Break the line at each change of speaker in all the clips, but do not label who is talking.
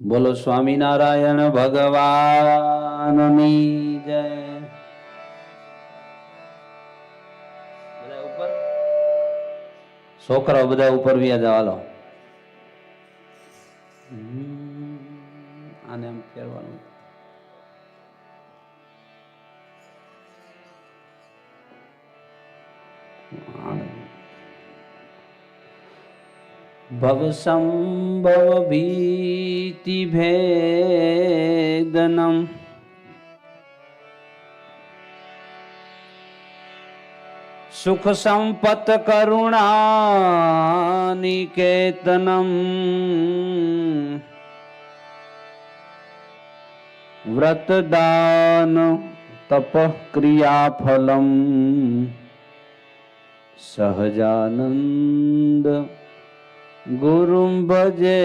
બોલો સ્વામિનારાયણ ભગવાનની જય. બધા ઉપર, છોકરાઓ બધા ઉપર વ્યા જાવ. હાલો, આને એમ ફેરવાનું. ભવ સંભવ ભીતિ ભેદનમ સુખ સંપત કરુણા નિકેતનમ વ્રત દાન તપ ક્રિયા ફલમ સહજાનંદ ગુરુમ ભજે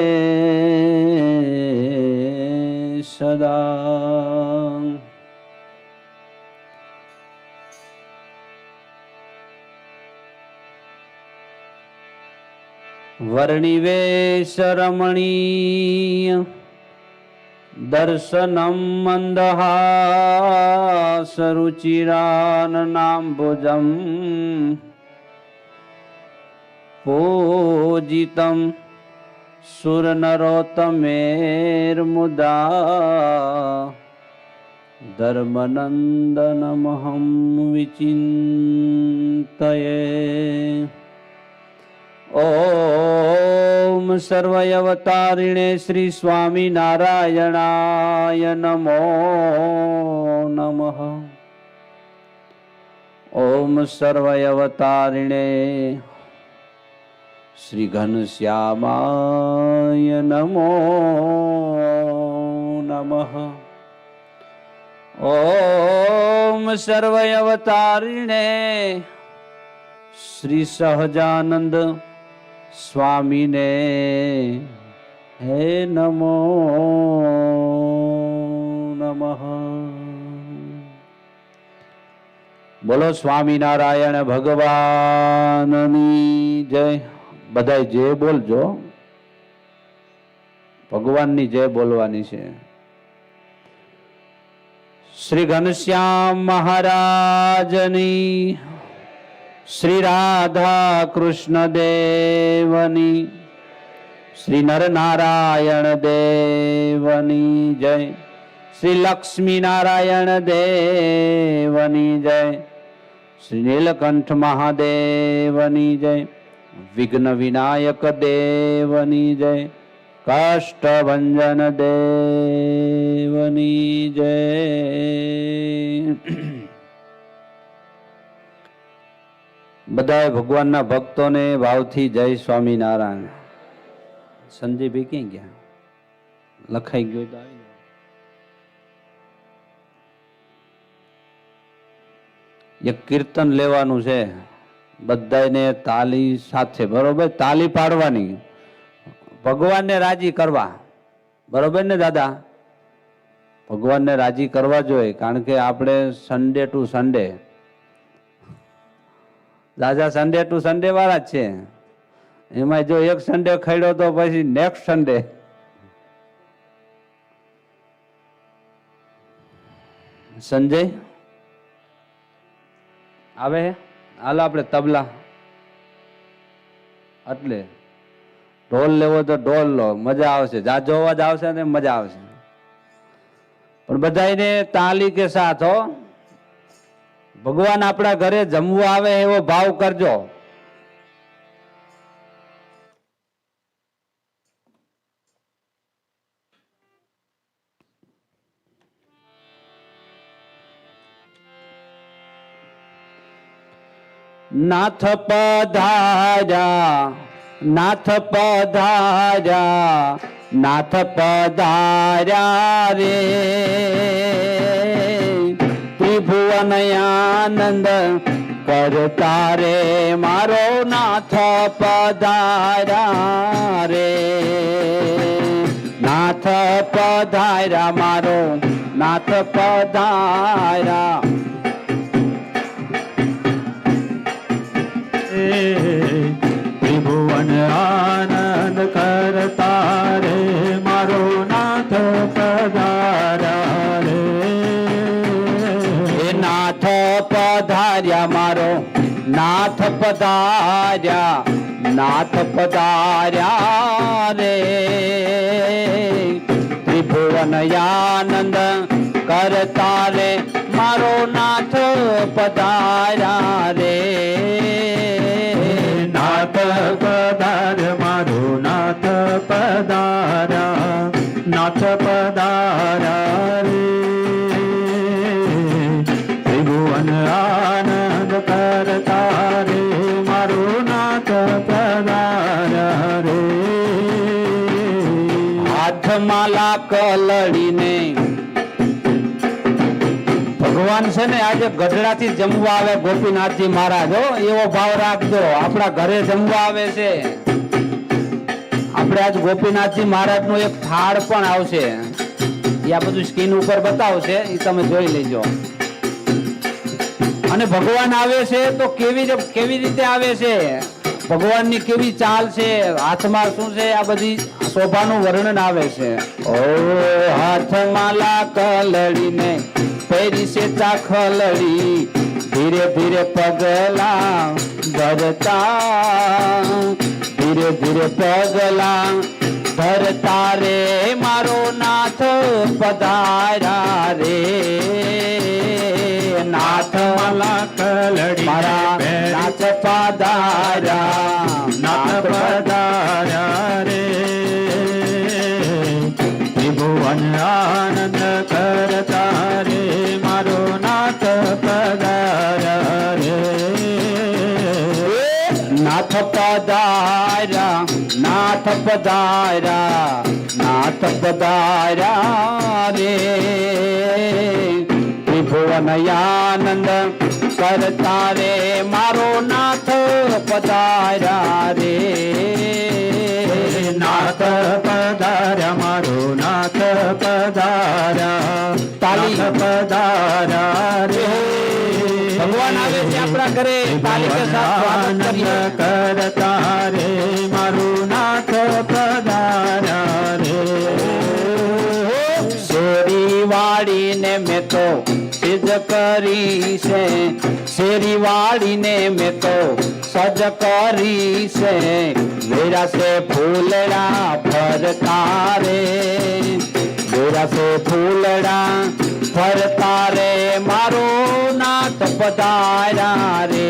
સદા. વર્ણિવેશ રમણીય દર્શનમ મંદહાસ રુચિરાનનાંબુજમ પૂજિતમ સુરનરોત્તમેર્મુદા ધર્મનંદનમહં વિચિંતયે. ઓમ સર્વયવતારિણે શ્રી સ્વામિનારાયણાય નમો નમઃ. ઓમ સર્વયવતારિણે શ્રી ઘનશ્યામાય નમો નમઃ. ઓમ સર્વયવતારિણે શ્રી સહજાનંદ સ્વામીને હે નમો નમઃ. બોલો સ્વામિનારાયણ ભગવાનની જય. બધાય જય બોલજો, ભગવાનની જય બોલવાની છે. શ્રી ઘનશ્યામ મહારાજની, શ્રી રાધા કૃષ્ણ દેવની, શ્રી નરનારાયણ દેવની જય, શ્રી લક્ષ્મી નારાયણ દેવની જય, શ્રી નીલકંઠ મહાદેવની જય, વિઘ્ન વિનાયક દેવની જય, કાષ્ટભંજન દેવની જય. બધાએ ભગવાનના ભક્તોને ભાવથી જય સ્વામિનારાયણ. સંજયભાઈ ક્યાં ગયા? લખાઈ ગયો તો આવી ગયો. એક કીર્તન લેવાનું છે, બધાને તાલી સાથે, બરોબર? તાલી પાડવાની, ભગવાનને રાજી કરવા, બરોબર ને દાદા? ભગવાનને રાજી કરવા જોઈએ, કારણ કે આપણે સન્ડે ટુ સન્ડે, દાદા સન્ડે ટુ સન્ડે વાળા જ છે. એમાં જો એક સન્ડે ખડ્યો તો પછી નેક્સ્ટ સન્ડે. સંજય આવે? હાલ આપણે તબલા, એટલે ઢોલ લેવો તો ઢોલ લો, મજા આવશે. જાજો અવાજ આવશે ને મજા આવશે. પણ બધાને તાલી કે સાથ હો. ભગવાન આપણા ઘરે જમવા આવે એવો ભાવ કરજો. નાથ પધાર્યા, નાથ પધાર્યા, નાથ પધાર્યા રે, ત્રિભુવન આનંદ કરતા રે, મારો નાથ પધાર્યા રે, નાથ પધાર્યા, મારો નાથ પધાર્યા. ત્રિભુવન આનંદ કરતા રે, મારો નાથ મારો નાથ પધાર્યા રે ત્રિભુવન આનંદ કરતા રે મારો નાથ પધાર્યા રે
નાથ પધાર મારો નાથ પધાર્યા નાથ પધાર્યા રે ત્રિભુવન આનંદ કરતા રે મારો નાથ પધાર્યા રે
હાથમાલા કલડીને ભગવાન છે ને આજે ગઢડાથી જમવા આવે ગોપીનાથજી મહારાજ હો એવો ભાવ રાખજો આપણા ઘરે જમવા આવે છે આપણે આજ ગોપીનાથજી મહારાજ નો એક થાળ પણ આવશે એ આ બધું સ્ક્રીન ઉપર બતાવશે એ તમે જોઈ લેજો અને ભગવાન આવે છે તો કેવી રીતે આવે છે ભગવાનની કેવી ચાલ છે હાથમાં શું છે આ બધી શોભાનું વર્ણન આવે છે ઓ હાથમાલા કલડીને પેરી છે ચાખલડી ધીરે ધીરે પગલા ધરતા ધીરે ધીરે પગલા ધરતા રે મારો નાથ પધાર્યા રે નાથ
માલા કલડી
મારા નાથ પધાર્યા
નાથ પધાર્યા રે ત્રિભુવન આનંદ કરતા રે મારો નાથ પધાર્યા રે
નાથ પધાર્યા નાથ પધાર્યા નાથ પધાર્યા રે ત્રિભુવન આનંદ કરતા રે મારો નાથ પધાર્યા રે
નાથ પધાર્યા મારો નાથ પધાર્યા
તાલી
પધાર્યા રે
ભગવાન આવે છે આપણા ઘરે તાલી કે સાથ સ્વાગત કરીએ
કરતા રે મારું નાથ પધાર્યા રે
શેરી વાળીને મેં તો સિજ કરી છે શેરી વાળીને મેં તો સજ કરી છે મેરા સે ફૂલડા ફરતા રે મેરા સે ફૂલડા ફરતા રે મારો નાથ પધાર્યા રે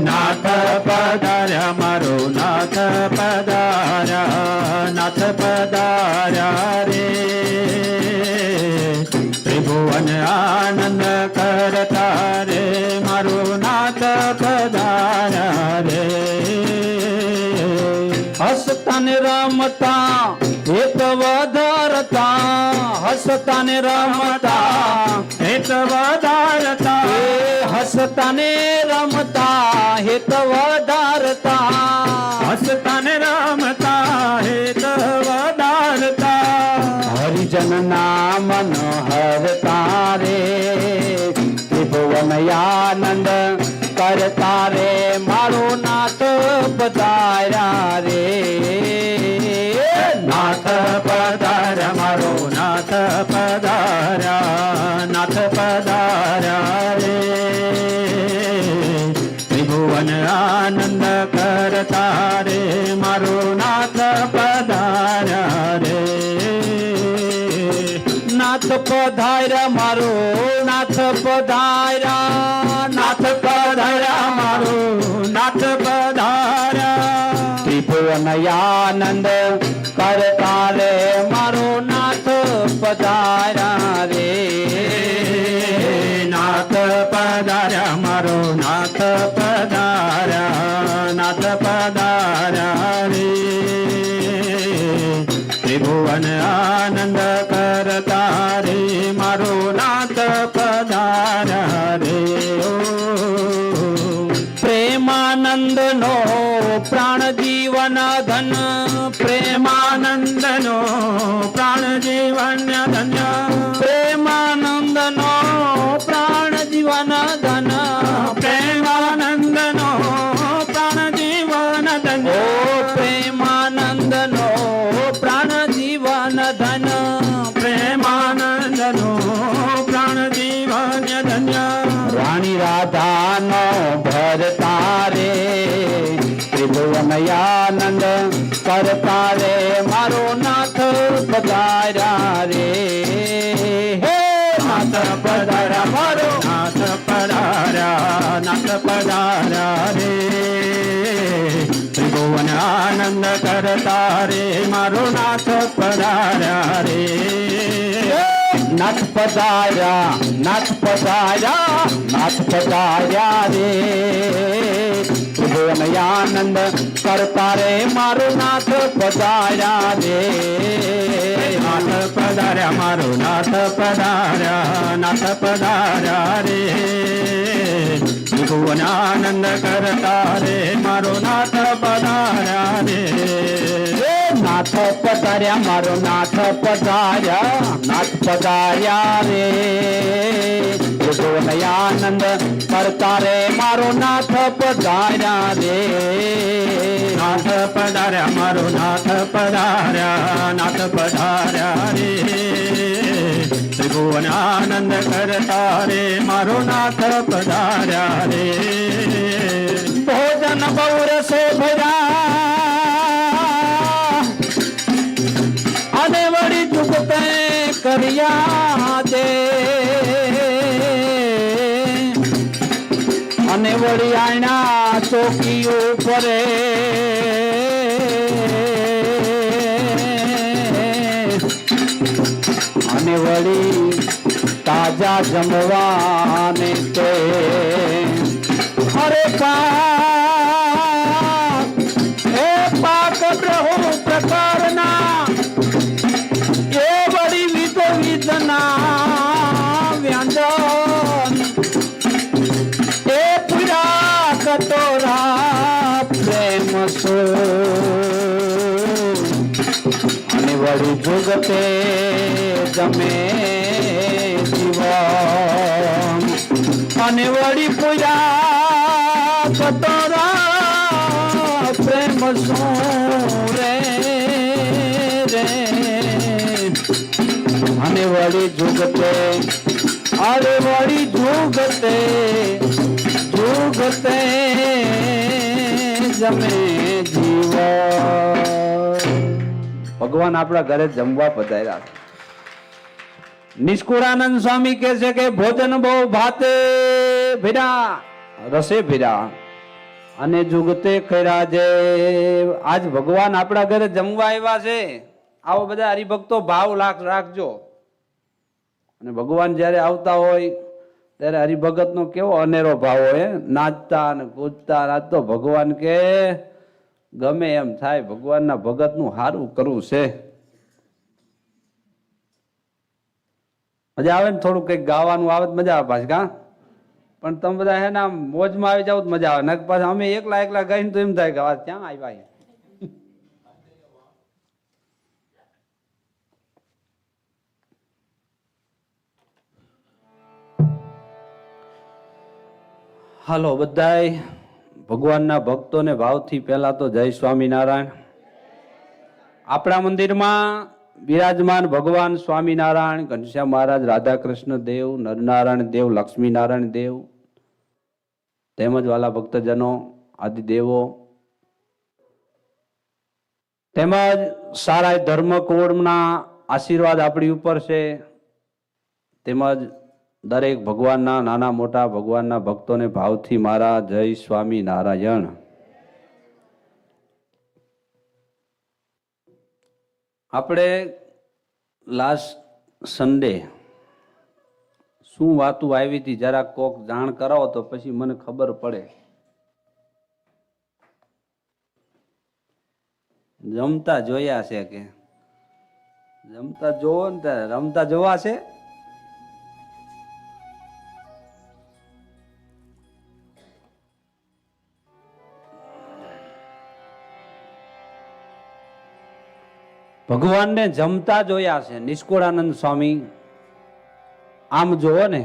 નાથ પધાર્યા મારો નાથ પધાર્યા નાથ પધાર્યા રે ત્રિભુવન આનંદ કરતા રે મારો નાથ પધાર્યા રે
હસતા ને રમતા હેત વધારતા હસતા ને રમતા
હેત વધારતા
હસતા ને રમતા હેત વધારતા
હસતા ને રમતા હેત વધારતા
હરિજન નામ હરતા રે ત્રિભુવન આનંદ કરતા રે મારો નાથ પધાર્યા રે
નાથ પધાર્યા મારો નાથ પધાર્યા નાથ પધાર્યા રે ત્રિભુવન આનંદ કરતા રે મારો નાથ પધાર્યા રે
નાથ પધાર્યા મારો નાથ પધાર્યા
નાથ પધાર્યા મારો નાથ પધાર્યા
ત્રિભુવન આનંદ કરતા રે મારો નાથ પધાર્યા રે
નાથ પધાર્યા મારો નાથ પધાર્યા નાથ પધાર્યા રે ત્રિભુવન આનંદ કરતા રે મારો નાથ પધાર્યા રે
પ્રેમાનંદ નો પ્રાણ જીવન ધન
પ્રેમાનંદ નો પ્રાણ જીવન ધન્ય
પ્રેમાનંદ નો પ્રાણ જીવન ધન
પ્રેમાનંદ નો પ્રાણ જીવન ધન્ય
ઓ પ્રેમાનંદ નો પ્રાણ જીવન ધન
પ્રેમાનંદ નો પ્રાણ જીવન ધન્ય
રાણી પધાર્યા રે હે નાથ પધાર્યા મારો
નાથ પધાર્યા રે ત્રિભુવન આનંદ કરતા રે મારો નાથ પધાર્યા રે
નાથ પધાર્યા નાથ પધાર્યા નાથ પધાર્યા રે ત્રિભુવન આનંદ કરતા રે મારો નાથ પધાર્યા રે
નાથ પધાર્યા મારો નાથ પધાર્યા રે ત્રિભુવન આનંદ કરતા રે મારો નાથ પધાર્યા રે
નાથ પધાર્યા મારો નાથ પધાર્યા રે ત્રિભુવન આનંદ કરતા રે મારો નાથ પધાર્યા રે
નાથ પધાર્યા મારો નાથ પધાર્યા રે ત્રિભુવન આનંદ કરતા રે મારો નાથ પધાર્યા રે
ભોજન બહુ રસે ભર્યા અને વળી ચૂકતે કર્યા દે અને વળી આયના ચોકી ઉપરે અને વળી તાજા જમવાને તે અરે પાક એ પાક બ્રહુ પ્રકારના એ વળી વિધના વ્યંજન એ પૂરા કટોરા પ્રેમ સો અને વળી જુગતે જમે જીવન અને વળી પૂજા કટોરા પ્રેમ શું રે અને વળી જુગતે અરે વળી જુગતે જમે જીવ ભગવાન આપણા ઘરે જમવા પધાર્યા છે. નિષ્કુળાનંદ સ્વામી કહે છે કે ભોજન બહુ ભાતે ભીરા રસે ભીરા અને જુગતે કર્યા જે આજ ભગવાન આપણા ઘરે જમવા આવ્યા છે. આવો બધા હરિભક્તો ભાવ રાખજો. અને ભગવાન જ્યારે આવતા હોય ત્યારે હરિભગત નો કેવો અનેરો ભાવ હોય, નાચતા અને કૂદતા. આજ તો ભગવાન કે ગમે એમ થાય, ભગવાનના ભગત નું સારું કરવું છે. મજા આવે ને, થોડું કઈક ગાવાનું આવે મજા આવે પાછી કા. પણ તમે બધા હે ને આમ મોજમાં આવી જાવ તો મજા આવે. ને પાછા અમે એકલા ગાઈને તો એમ થાય કે ક્યાં આવ્યા. હાલો બધાય ભગવાનના ભક્તોને ભાવથી પહેલા તો જય સ્વામિનારાયણ. આપણા મંદિરમાં બિરાજમાન ભગવાન સ્વામિનારાયણ, ઘનશ્યામ મહારાજ, રાધા કૃષ્ણ દેવ, નરનારાયણ દેવ, લક્ષ્મીનારાયણ દેવ તેમજ વાલા ભક્તજનો આદિદેવો તેમજ સારા ધર્મકુળના આશીર્વાદ આપણી ઉપર છે. તેમજ દરેક ભગવાનના નાના મોટા ભગવાનના ભક્તોને ભાવથી મારા જય સ્વામિનારાયણ. આપણે લાસ્ટ સન્ડે શું વાતું આવી હતી જરા કોક જાણ કરાવો તો પછી મને ખબર પડે. જમતા જોયા છે કે જમતા જોવો ને ત્યારે રમતા જોવા છે. ભગવાનને જમતા જોયા છે નિષ્કુળાનંદ સ્વામી. આમ જોવો ને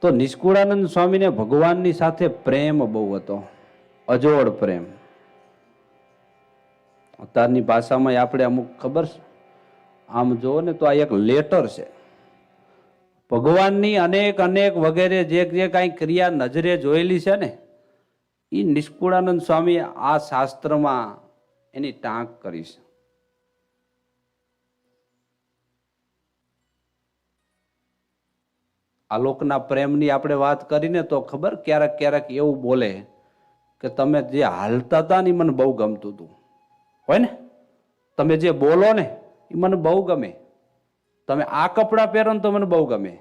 તો નિષ્કુળાનંદ સ્વામીને ભગવાનની સાથે પ્રેમ બહુ હતો, અજોડ પ્રેમ. અત્યારની ભાષામાં આપણે અમુક ખબર છે, આમ જોવો ને તો આ એક લેટર છે ભગવાનની. અનેક વગેરે જે કાંઈ ક્રિયા નજરે જોયેલી છે ને, એ નિષ્કુળાનંદ સ્વામી આ શાસ્ત્રમાં એની ટાંક કરીશ. આલોકના પ્રેમની આપણે વાત કરીને તો ખબર ક્યારેક ક્યારેક એવું બોલે કે તમે જે હાલતા હતા ને એ મને બહુ ગમતું હતું. હોય ને, તમે જે બોલો ને એ મને બહુ ગમે. તમે આ કપડાં પહેરો ને તો મને બહુ ગમે.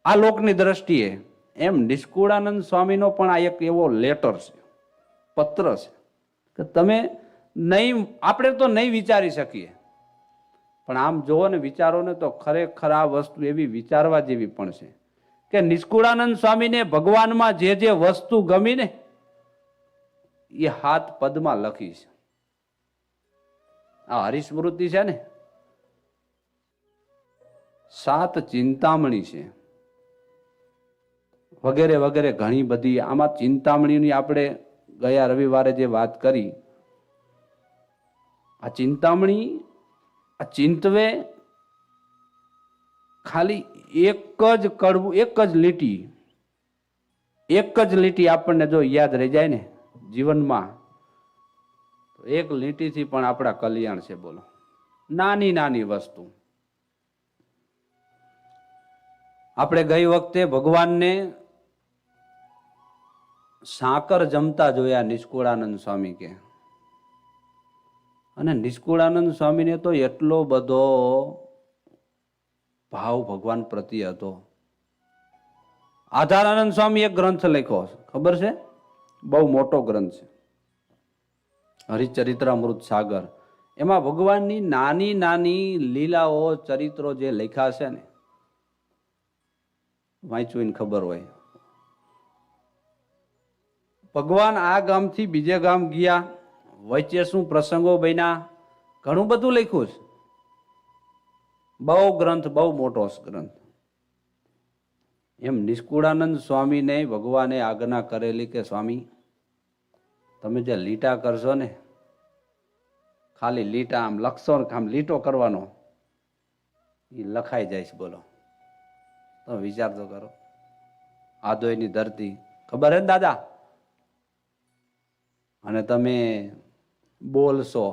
આ લોકની દ્રષ્ટિએ એમ નિષ્કુળાનંદ સ્વામીનો પણ આ એક એવો લેટર છે, પત્ર છે કે તમે નહીં, આપણે તો નહીં વિચારી શકીએ, પણ આમ જોવો ને વિચારો ને તો ખરેખર આ વસ્તુ એવી વિચારવા જેવી પણ છે કે નિષ્કુળાનંદ સ્વામીને ભગવાનમાં જે જે વસ્તુ ગમી ને એ હાથ પદમાં લખી છે. આ હરિસ્મૃતિ છે ને 7 ચિંતામણી છે, વગેરે વગેરે ઘણી બધી. આમાં ચિંતામણીની આપણે ગયા રવિવારે જે વાત કરી, આ ચિંતામણી, આ ચિંતવે ખાલી એક જ કડવું, એક જ લીટી આપણને જો યાદ રહી જાય ને જીવનમાં, તો એક લીટીથી પણ આપણા કલ્યાણ છે. બોલો, નાની નાની વસ્તુ. આપણે ગઈ વખતે ભગવાનને સાકર જમતા જોયા નિષ્કુળાનંદ સ્વામી કે, અને નિષ્કુળાનંદ સ્વામીને તો એટલો બધો ભાવ ભગવાન પ્રત્યે હતો. આધારાનંદ સ્વામી એક ગ્રંથ લખ્યો, ખબર છે? બહુ મોટો ગ્રંથ છે, હરિચરિત્રામૃત સાગર. એમાં ભગવાનની નાની નાની લીલાઓ, ચરિત્રો જે લખ્યા છે ને, વાંચવીને ખબર હોય. ભગવાન આ ગામથી બીજે ગામ ગયા, વચ્ચે શું પ્રસંગો બન્યા, ઘણું બધું લખ્યું છે. બહુ ગ્રંથ, બહુ મોટો ગ્રંથ. એમ નિષ્કુળાનંદ સ્વામીને ભગવાને આજ્ઞા કરેલી કે સ્વામી તમે જે લીટા કરશો ને, ખાલી લીટા આમ લખશો ને, આમ લીટો કરવાનો, એ લખાઈ જાય છે. બોલો, તમે વિચાર તો કરો. આદોયની ધરતી, ખબર હે ને દાદા? અને તમે બોલશો,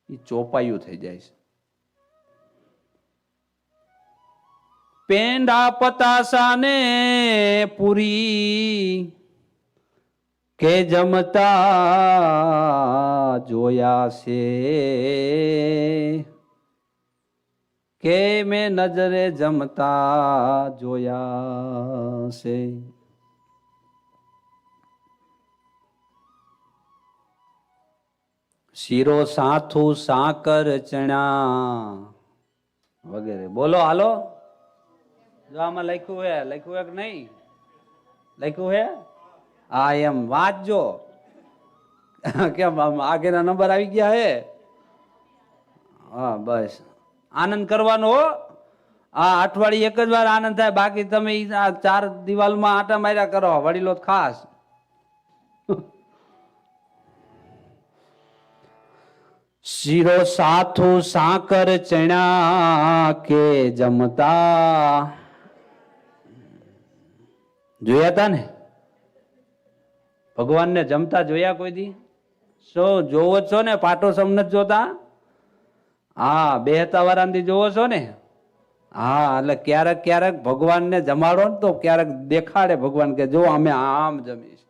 એ ચોપાયું થઈ જાય છે. પેંડા પતાસા ને પૂરી કે જમતા જોયા છે, કે મેં નજરે જમતા જોયા છે. શીરો સાથું સાકર ચણા વગેરે. બોલો, હાલો. જો આમાં લખ્યું હે કે નહીં લખ્યું હે? હા, એમ વાંચજો. કેમ આગળના નંબર આવી ગયા હે? હા, બસ આનંદ કરવાનો હો. આ અઠવાડિયે એક જ વાર આનંદ થાય, બાકી તમે આ 4 દિવાલમાં આટા માર્યા કરો, વડીલો ખાસ. શીરો સાથું સાકર ચણા કે જમતા જોયા તા ને? ભગવાનને જમતા જોયા કોઈ દી? શું જોવો છો ને? પાટો સમ નથી જોતા? હા, બેહતા વારાંદી જોવો છો ને? હા, એટલે ક્યારેક ક્યારેક ભગવાનને જમાડો ને તો ક્યારેક દેખાડે ભગવાન કે જો અમે આમ જમીશ.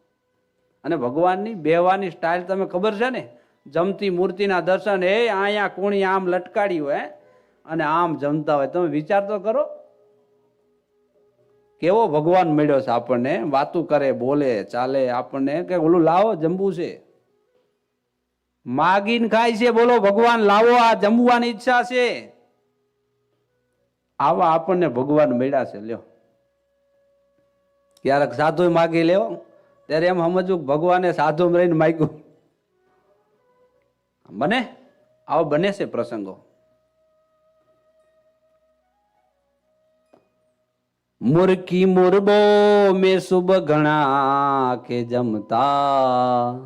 અને ભગવાનની બેહવાની સ્ટાઇલ તમે ખબર છે ને? જમતી મૂર્તિના દર્શન એ અહીંયા કોણી આમ લટકાડી હોય અને આમ જમતા હોય. તમે વિચાર તો કરો, કેવો ભગવાન મળ્યો છે આપણને. વાતું કરે, બોલે, ચાલે આપણને કે ઓલું લાવો જમવું છે, માગીને ખાય છે. બોલો, ભગવાન લાવો, આ જમવાની ઈચ્છા છે. આવા આપણને ભગવાન મળ્યા છે. લ્યો, ક્યારેક સાધુ માગી લેવો ત્યારે એમ સમજવું ભગવાને સાધુ રહીને માગ્યું. બને, આવો બને છે પ્રસંગો. મુરકી મુરબો મેં શુભ ઘણા કે જમતા,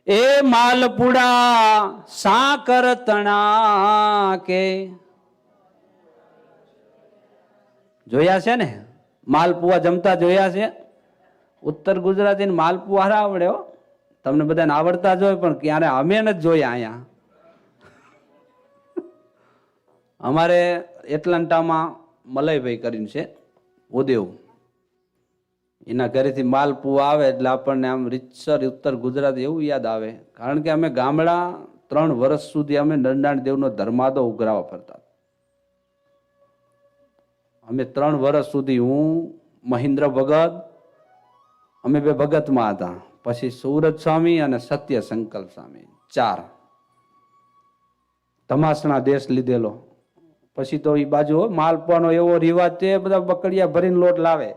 એ માલપુડા સાકર તણા કે. જોયા છે ને? માલપુઆ જમતા જોયા છે? ઉત્તર ગુજરાતી માલપુઆ આવડે હો. તમને બધાને આવડતા જ હોય, પણ ક્યારે અમે નથી જોયા અહીંયા. અમારે એટલાન્ટામાં મલયભાઈ કરીને છે, ઉદેવ, એના ઘરેથી માલપુઆ આવે એટલે આપણને આમ રીતસર ઉત્તર ગુજરાત એવું યાદ આવે. કારણ કે અમે ગામડા 3 વર્ષ સુધી અમે નરનાળ દેવનો ધર્માદો ઉઘરાવા ફરતા. અમે 3 વર્ષ સુધી, હું, મહેન્દ્ર ભગત, અમે 2 ભગતમાં હતા. પછી સુરત સ્વામી અને સત્ય સંકલ્પ સ્વામી, 4 ધમાસણા દેશ લીધેલો. પછી તો એ બાજુ માલપુઆનો એવો રિવાજ છે, બધા બકડિયા ભરીને લોટ લાવે.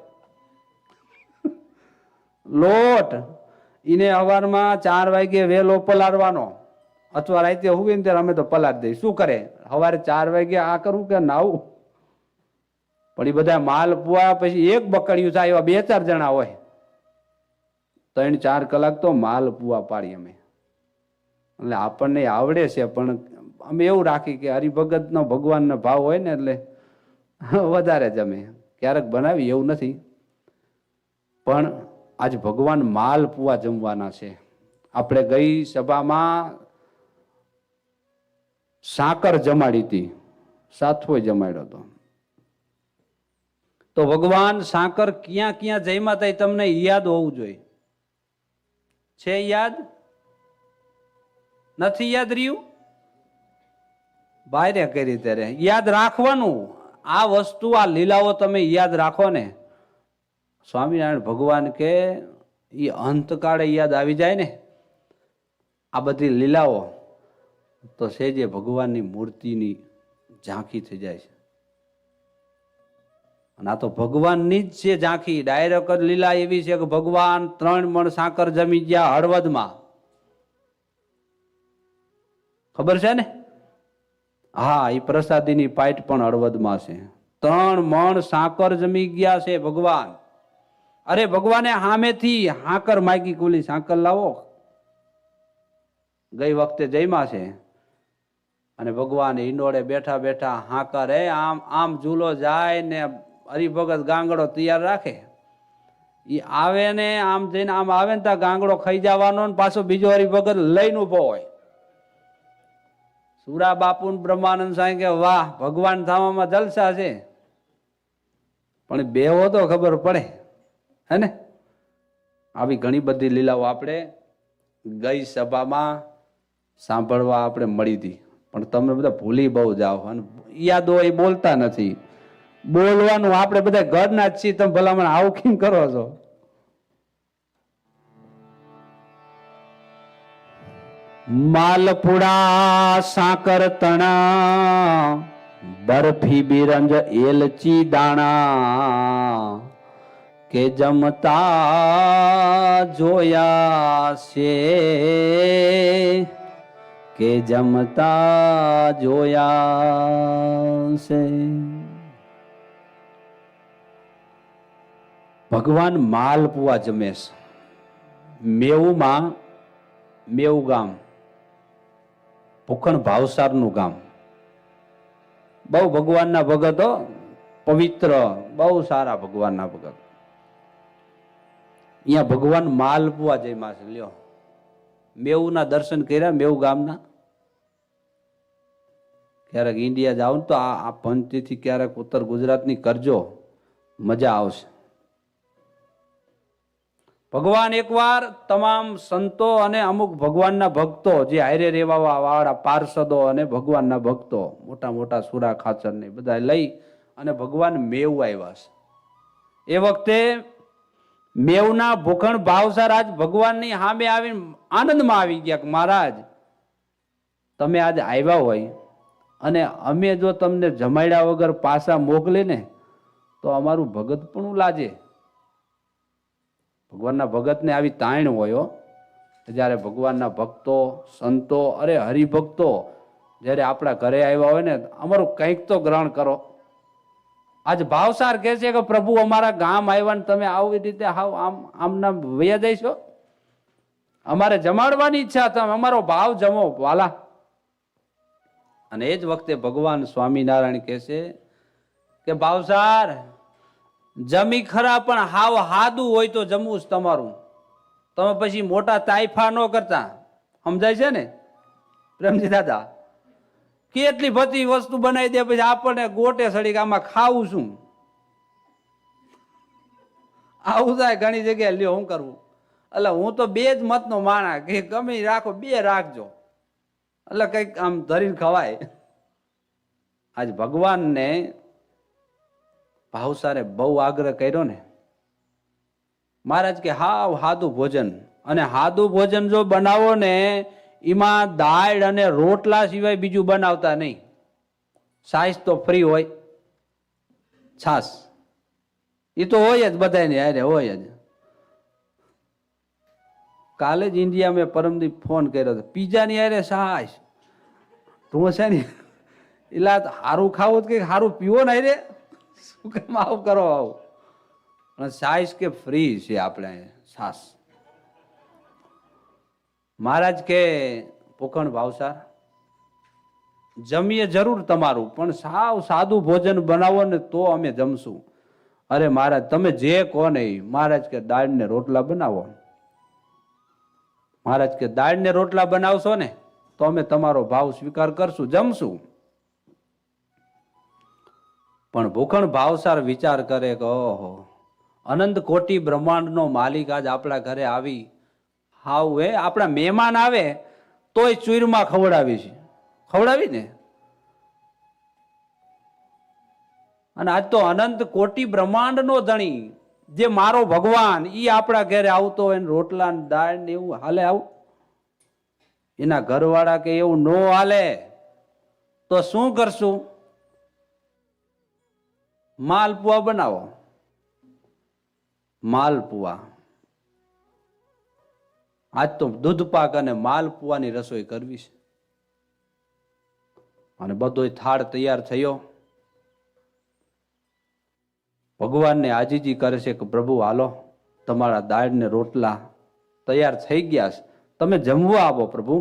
લોટ એને સવારમાં 4 વાગે વેલો પલાળવાનો, અથવા રાતે હુવે ને ત્યારે અમે તો પલાળ દઈએ. શું કરે, સવારે 4 વાગે આ કરવું કે નાવું? પણ એ બધા માલપુઆ પછી એક બકડિયું થાય એવા 2-4 જણા હોય, 3-4 કલાક તો માલપુઆ પાડી અમે. એટલે આપણને આવડે છે, પણ અમે એવું રાખી કે હરિભગતનો ભગવાનનો ભાવ હોય ને એટલે વધારે જમે. ક્યારેક બનાવી એવું નથી, પણ આજ ભગવાન માલપુઆ જમવાના છે. આપણે ગઈ સભામાં સાકર જમાડી હતી, સાથવો જમાડ્યો હતો. તો ભગવાન સાકર ક્યાં ક્યાં જમ્યા હતા એ તમને યાદ હોવું જોઈએ. છે યાદ? નથી યાદ રહ્યું? બાયરે કરી ત્યારે યાદ રાખવાનું. આ વસ્તુ, આ લીલાઓ તમે યાદ રાખો ને, સ્વામિનારાયણ ભગવાન કે એ અંતકાળે યાદ આવી જાય ને આ બધી લીલાઓ, તો છે જે ભગવાનની મૂર્તિની ઝાંખી થઈ જાય છે. અને આ તો ભગવાનની જ છે ઝાંખી. ડાયરેક્ટ જ લીલા એવી છે કે ભગવાન 3 મણ સાકર જમી ગયા હળવદમાં. ખબર છે ને? હા, એ પ્રસાદીની પાઇટ પણ હળવદમાં છે. 3 મણ સાકર જમી ગયા છે ભગવાન. અરે ભગવાને સામેથી હાકર માગી, કુલી સાકર લાવો. ગઈ વખતે જમ્યા છે અને ભગવાન હિંડોળે બેઠા બેઠા હાકર આમ આમ ઝૂલો જાય ને હરિભગત ગાંગડો તૈયાર રાખે. એ આવે ને આમ જઈને આમ આવે ને ત્યાં ગાંગડો ખાઈ જવાનો ને પાછો બીજો હરિભગત લઈને ઉભો હોય. સુરા બાપુ બ્રહ્માનંદ સાંઈ કે વાહ, ભગવાન થવામાં જલસા છે. પણ બેહો તો ખબર પડે, હે ને? આવી ઘણી બધી લીલાઓ આપણે ગઈ સભામાં સાંભળવા આપણે મળી હતી, પણ તમે બધા ભૂલી બહુ જાઓ અને યાદ હોય એ બોલતા નથી. બોલવાનું આપણે બધા ઘરના જ છીએ, તમે ભલામણ આવું કેમ કરો છો? માલપુડા સાકર તણા, બરફી બિરંજ એલચી દાણા, કે જમતા જોયા છે, કે જમતા જોયા છે. ભગવાન માલપુઆ જમે છે. મેવુમાં, મેવું ગામ ભૂખણ ભાવસારનું ગામ, બહુ ભગવાનના ભગતો, પવિત્ર, બહુ સારા ભગવાનના ભગત. અહીંયા ભગવાન માલપુઆ જમ્યા છે. લ્યો, મેવુંના દર્શન કર્યા? મેવું ગામના ક્યારેક ઇન્ડિયા જાવ ને તો આ પંચથી ક્યારેક ઉત્તર ગુજરાતની કરજો, મજા આવશે. ભગવાન એકવાર તમામ સંતો અને અમુક ભગવાનના ભક્તો જે હારે રહેવા વાળા પાર્ષદો અને ભગવાનના ભક્તો, મોટા મોટા સુરા ખાચર ને બધા લઈ અને ભગવાન મેવ આવ્યા છે. એ વખતે મેવના ભૂખણ ભાવસાર આજ ભગવાનની સામે આવીને આનંદમાં આવી ગયા કે મહારાજ તમે આજ આવ્યા હોય અને અમે જો તમને જમાડ્યા વગર પાછા મોકલે ને તો અમારું ભગત પણ લાજે. ભગવાનના ભગતને આવી તાણ હોય. જ્યારે ભગવાનના ભક્તો, સંતો, અરે હરિભક્તો જ્યારે આપણા ઘરે આવ્યા હોય ને, અમારું કંઈક તો ગ્રહણ કરો. આજ ભાવસાર કહે છે કે પ્રભુ અમારા ગામ આવ્યા ને તમે આવી રીતે હાવ આમના વયા જઈશો? અમારે જમાડવાની ઈચ્છા, તમે અમારો ભાવ જમો વાલા. અને એ જ વખતે ભગવાન સ્વામિનારાયણ કહે છે કે ભાવસાર જમી ખરા, પણ હાવ હાદું હોય તો જમવું જ તમારું. તમે પછી મોટા તાઇફા ન કરતા, સમજાય છે ને પ્રેમજી દાદા? કેટલી બધી વસ્તુ બનાવી દે, પછી આપણને ગોટે સડી કે આમાં ખાવું શું? આવું થાય ઘણી જગ્યાએ. લ્યો શું કરવું? એટલે હું તો બે જ મતનો માણા કે ગમે રાખો, બે રાખજો, એટલે કઈક આમ ધરીને ખવાય. આજ ભગવાનને ભાવસારે બહુ આગ્રહ કર્યો ને મહારાજ કે હાવ સાદું ભોજન, અને સાદું ભોજન જો બનાવો ને એમાં દાળ અને રોટલા સિવાય બીજું બનાવતા નહીં. છાશ તો ફ્રી હોય, છાશ એ તો હોય જ, બધાને હારે હોય જ. કાલે જ ઇન્ડિયા મેં પરમદીપ ફોન કર્યો હતો, પીઝાની હારે છાશ. તું છે ને એલા સારું ખાવું કે સારું પીવો ને રે, શું કેમ આવું કરો આવું? અને છાશ કે ફ્રી છે આપણે છાશ. મહારાજ કે પોખણ ભાવસાર જમીએ જરૂર તમારું, પણ સાવ સાદું ભોજન બનાવો ને તો અમે જમશું. અરે મહારાજ તમે જે કહો ને. મહારાજ કે દાળ ને રોટલા બનાવો. મહારાજ કે દાળ ને રોટલા બનાવશો ને તો અમે તમારો ભાવ સ્વીકાર કરશું, જમશું. પણ ભૂખણ ભાવસાર વિચાર કરે કે ઓહો, અનંત કોટી બ્રહ્માંડનો માલિક આજ આપણા ઘરે આવી, હાવ હે આપણા મહેમાન આવે તોય ચૂરમાં ખવડાવી છે, ખવડાવી ને. અને આજ તો અનંત કોટી બ્રહ્માંડનો ધણી જે મારો ભગવાન ઈ આપણા ઘરે આવતો હોય, રોટલા ને દાળ ને એવું હાલે આવું? એના ઘરવાળા કે એવું નો હાલે તો શું કરશું? માલપુઆ બનાવો. માલપુઆ. આજ તો દૂધ પાક અને માલપુઆની રસોઈ કરવી છે. અને બધો થાળ તૈયાર થયો. ભગવાનને આજીજી કરે છે કે પ્રભુ હાલો તમારા દાળ ને રોટલા તૈયાર થઈ ગયા છે, તમે જમવા આવો પ્રભુ.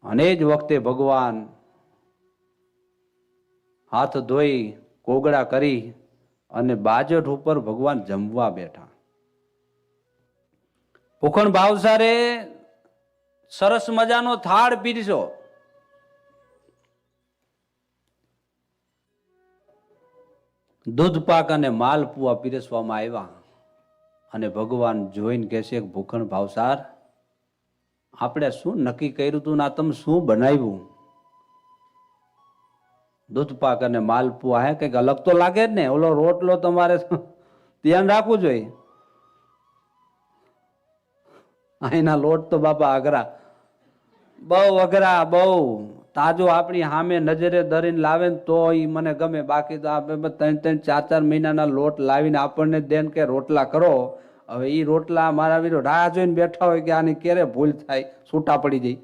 અને જ વખતે ભગવાન હાથ ધોઈ કોગળા કરી અને બાજટ ઉપર ભગવાન જમવા બેઠા. પોખણ ભાવસારે સરસ મજાનો થાળ પીરસો. દૂધ પાક અને માલપુઆ પીરસવામાં આવ્યા. અને ભગવાન જોઈને કહેશે કે ભૂખણ ભાવસાર આપણે શું નક્કી કર્યું હતું ના તમે શું બનાવ્યું? દૂધ પાક અને માલપુઆ હે કઈક અલગ તો લાગે જ ને. ઓલો રોટલો તમારે ધ્યાન રાખવું જોઈએ. અહીંના લોટ તો બાપા અઘરા, બહુ અઘરા, બહુ તાજો આપણી સામે નજરે ધરીને લાવે ને તો ઈ મને ગમે. બાકી તો આપણે 3-4 મહિનાના લોટ લાવીને આપણને દેન કે રોટલા કરો. હવે ઈ રોટલા મારા વીરો રાહ જોઈને બેઠા હોય કે આની ક્યારે ભૂલ થાય, છૂટા પડી જાય.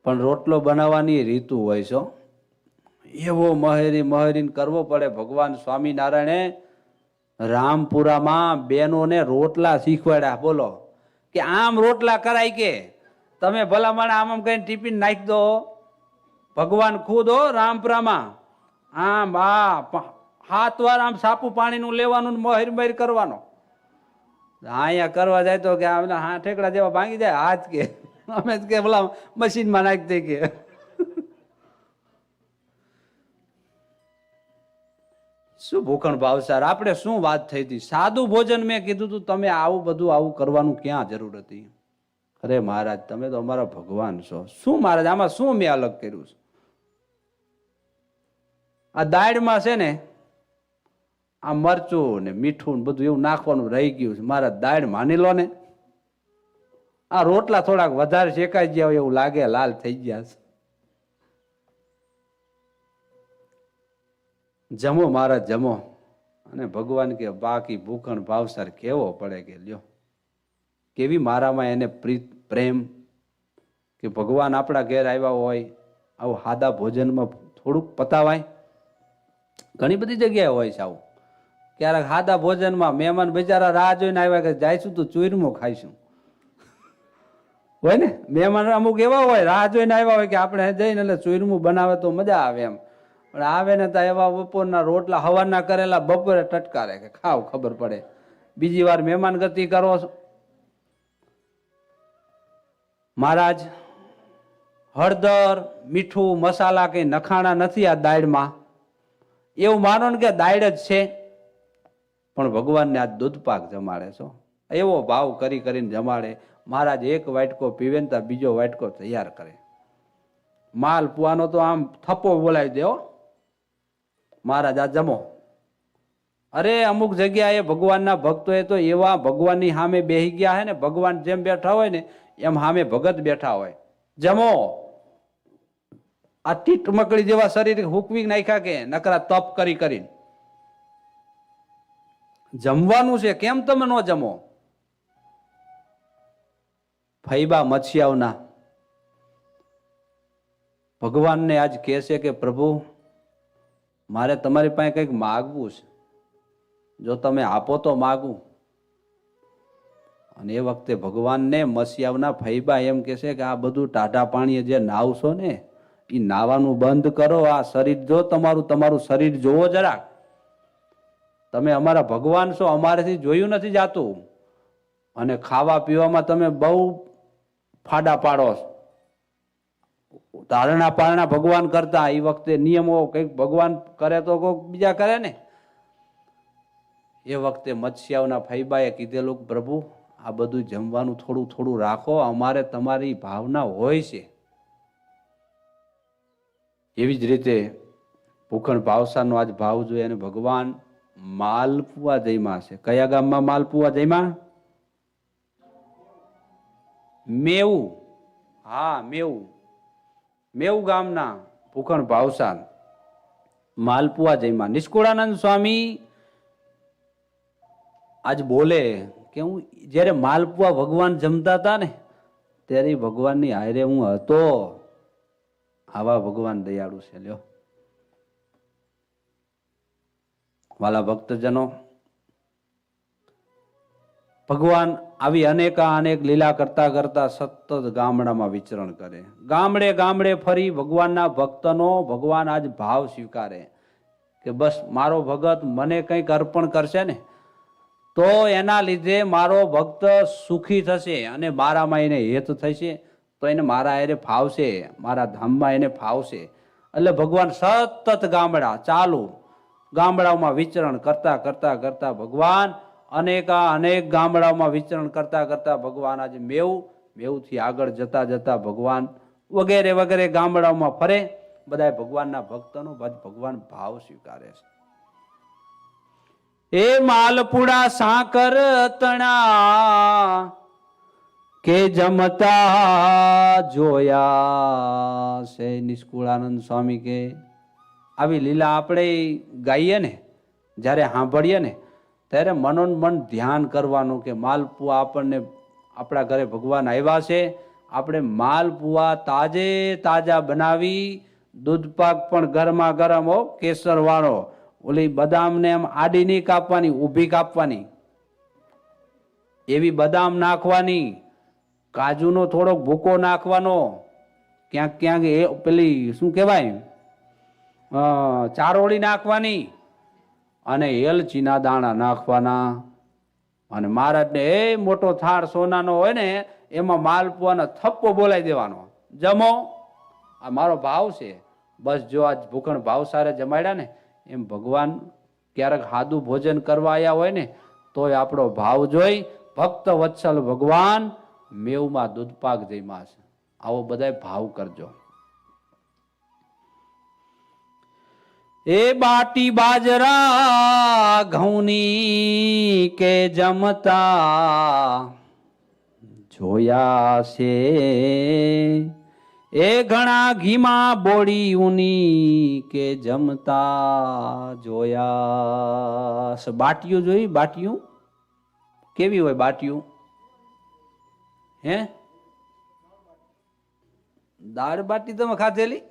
પણ રોટલો બનાવવાની રીતુ હોય છે, એવો મહેરીને કરવો પડે. ભગવાન સ્વામિનારાયણે રામપુરામાં બેનોને રોટલા શીખવાડ્યા. બોલો કે આમ રોટલા કરાય, કે તમે ભલા માણે આમ કઈ ટિફિન નાખી દો. ભગવાન ખુદ હો રામપુરામાં આમ 7 વાર આમ સાપુ પાણીનું લેવાનું, મહેર કરવાનો. અહીંયા કરવા જાય તો કે હા ઠેકડા જેવા ભાંગી જાય હાથ, કે અમે કે ભલા મશીનમાં નાખી દે કે. શું ભૂખણ ભાવસાર આપણે શું વાત થઈ હતી? સાદું ભોજન મેં કીધું તું, તમે આવું કરવાનું ક્યાં જરૂર હતી? અરે મહારાજ તમે તો અમારા ભગવાન છો. શું મહારાજ આમાં શું મેં અલગ કર્યું છે? આ દાળમાં છે ને આ મરચું ને મીઠું ને બધું એવું નાખવાનું રહી ગયું છે. મારા દાળ માની લો ને. આ રોટલા થોડાક વધારે શેકાઈ ગયા હોય એવું લાગે, લાલ થઈ ગયા છે. જમો મહારાજ જમો. અને ભગવાન કે બાકી ભૂખણ ભાવસાર કેવો પડે કે લ્યો કેવી મારામાં એને પ્રેમ કે ભગવાન આપણા ઘેર આવ્યા હોય આવું સાદા ભોજનમાં થોડુંક પતાવાય. ઘણી બધી જગ્યાએ હોય છે આવું. ક્યારેક સાદા ભોજનમાં મહેમાન બિચારા રાહ જોઈને આવ્યા કે જઈશું તો ચૂરમું ખાઈશું, હોય ને. મહેમાન અમુક એવા હોય રાહ જોઈને આવ્યા હોય કે આપણે જઈને એટલે ચૂરમું બનાવે તો મજા આવે એમ. પણ આવે ને તો એવા બપોરના રોટલા હવારના કરેલા બપોરે ટટકારે કે ખાવ ખબર પડે. બીજી વાર મહેમાન ગતિ કરો છો. મહારાજ હળદર મીઠું મસાલા કઈ નખાણા નથી આ દાળમાં, એવું માનો ને કે દાળ જ છે, પણ ભગવાનને આ દૂધ પાક જમાડે છો. એવો ભાવ કરી કરીને જમાડે. મહારાજ એક વાટકો પીવે ને ત્યાં બીજો વાટકો તૈયાર કરે. માલ પુઆનો તો આમ થપ્પો બોલાવી દે. મહારાજ આ જમો. અરે અમુક જગ્યાએ ભગવાનના ભક્તોએ તો એવા ભગવાનની સામે બેહી ગયા હે ને, ભગવાન જેમ બેઠા હોય ને એમ સામે ભગત બેઠા હોય. જમો. આ ટીટ મકડી જેવા શરીર હુકવી નાખ્યા કે નકરા તપ કરી કરીને જમવાનું છે, કેમ તમે ન જમો? ફૈબા મચ્છિયાવના ભગવાનને આજ કહે છે કે પ્રભુ મારે તમારી પાસે કંઈક માગવું છે, જો તમે આપો તો માગું. અને એ વખતે ભગવાનને મસિયાવના ફૈબા એમ કહે છે કે આ બધું ટાઢા પાણીએ જે નાવશો ને એ નાવાનું બંધ કરો. આ શરીર જો તમારું શરીર જોવો જરાક. તમે અમારા ભગવાન છો, અમારેથી જોયું નથી જાતું. અને ખાવા પીવામાં તમે બહુ ફાડા પાડો છો. ધારણા પારણા ભગવાન કરતા, એ વખતે નિયમો કંઈક ભગવાન કરે તો કોઈક બીજા કરે ને. એ વખતે મત્સ્યાવના ફૈબાએ કીધેલું પ્રભુ આ બધું જમવાનું થોડું થોડું રાખો, અમારે તમારી ભાવના હોય છે. એવી જ રીતે ભૂખણ ભાવસાનો આજ ભાવ જોઈએ અને ભગવાન માલપુઆ જયમાં છે. કયા ગામમાં માલપુઆ જયમાં? મેવું. હા, મેવું. મેવું ગામના ભૂખણ ભાવસાન માલપુઆ જયમાં. નિષ્કુળાનંદ સ્વામી આજ બોલે કે હું જ્યારે માલપુઆ ભગવાન જમતા હતા ને ત્યારે ભગવાનની હારે હું હતો. આવા ભગવાન દયાળુ છે. લ્યો વાલા ભક્તજનો, ભગવાન આવી અનેક લીલા કરતા કરતા સતત ગામડામાં વિચરણ કરે. ગામડે ગામડે ફરી ભગવાનના ભક્તનો ભગવાન આજ ભાવ સ્વીકારે કે બસ મારો ભગત મને કંઈક અર્પણ કરશે ને તો એના લીધે મારો ભક્ત સુખી થશે અને મારામાં એને હેત થશે, તો એને મારા હારે ફાવશે, મારા ધામમાં એને ફાવશે. એટલે ભગવાન સતત ગામડા ચાલુ, ગામડાઓમાં વિચરણ કરતા કરતા કરતા ભગવાન અનેક ગામડાઓમાં વિચરણ કરતા કરતા ભગવાન આજે મેવથી આગળ જતા જતા ભગવાન વગેરે વગેરે ગામડાઓમાં ફરે. બધા ભગવાનના ભક્તનો ભગવાન ભાવ સ્વીકારે છે. એ માલપુડા સાકર તણા કે જમતા જોયા છે. નિષ્કુળાનંદ સ્વામી કે આવી લીલા આપણે ગાઈએ ને, જ્યારે સાંભળીએ ને ત્યારે મનોમન ધ્યાન કરવાનું કે માલપુઆ આપણને આપણા ઘરે ભગવાન આવ્યા છે. આપણે માલપુઆ તાજા બનાવી, દૂધપાક પણ ગરમા ગરમ હો, કેસર વાળો. ઓલી બદામને એમ આડી નહીં કાપવાની, ઊભી કાપવાની. એવી બદામ નાખવાની, કાજુનો થોડોક ભૂકો નાખવાનો, ક્યાંક ક્યાંક એ પેલી શું કહેવાય ચારોળી નાખવાની, અને એલચીના દાણા નાખવાના. અને મહારાજને એ મોટો થાળ સોનાનો હોય ને એમાં માલપુઆનો થપ્પો બોલાવી દેવાનો. જમો, આ મારો ભાવ છે. બસ જો આજ ભૂખણ ભાવ સારે જમાડ્યા ને એમ ભગવાન ક્યારેક સાદું ભોજન કરવા આવ્યા હોય ને તોય આપણો ભાવ જોઈ ભક્ત વત્સલ ભગવાન મેવમાં દૂધપાક જઈમાં છે. આવો બધાય ભાવ કરજો. એ બાટી બાજરા ઘઉંની કે જમતા જોયા છે. એ ઘણા ઘીમાં બોળી ઊની કે જમતા જોયા. બાટીયું જોઈ? બાટીયું કેવી હોય? બાટીયું હે દાળ બાટી તમે ખાધેલી?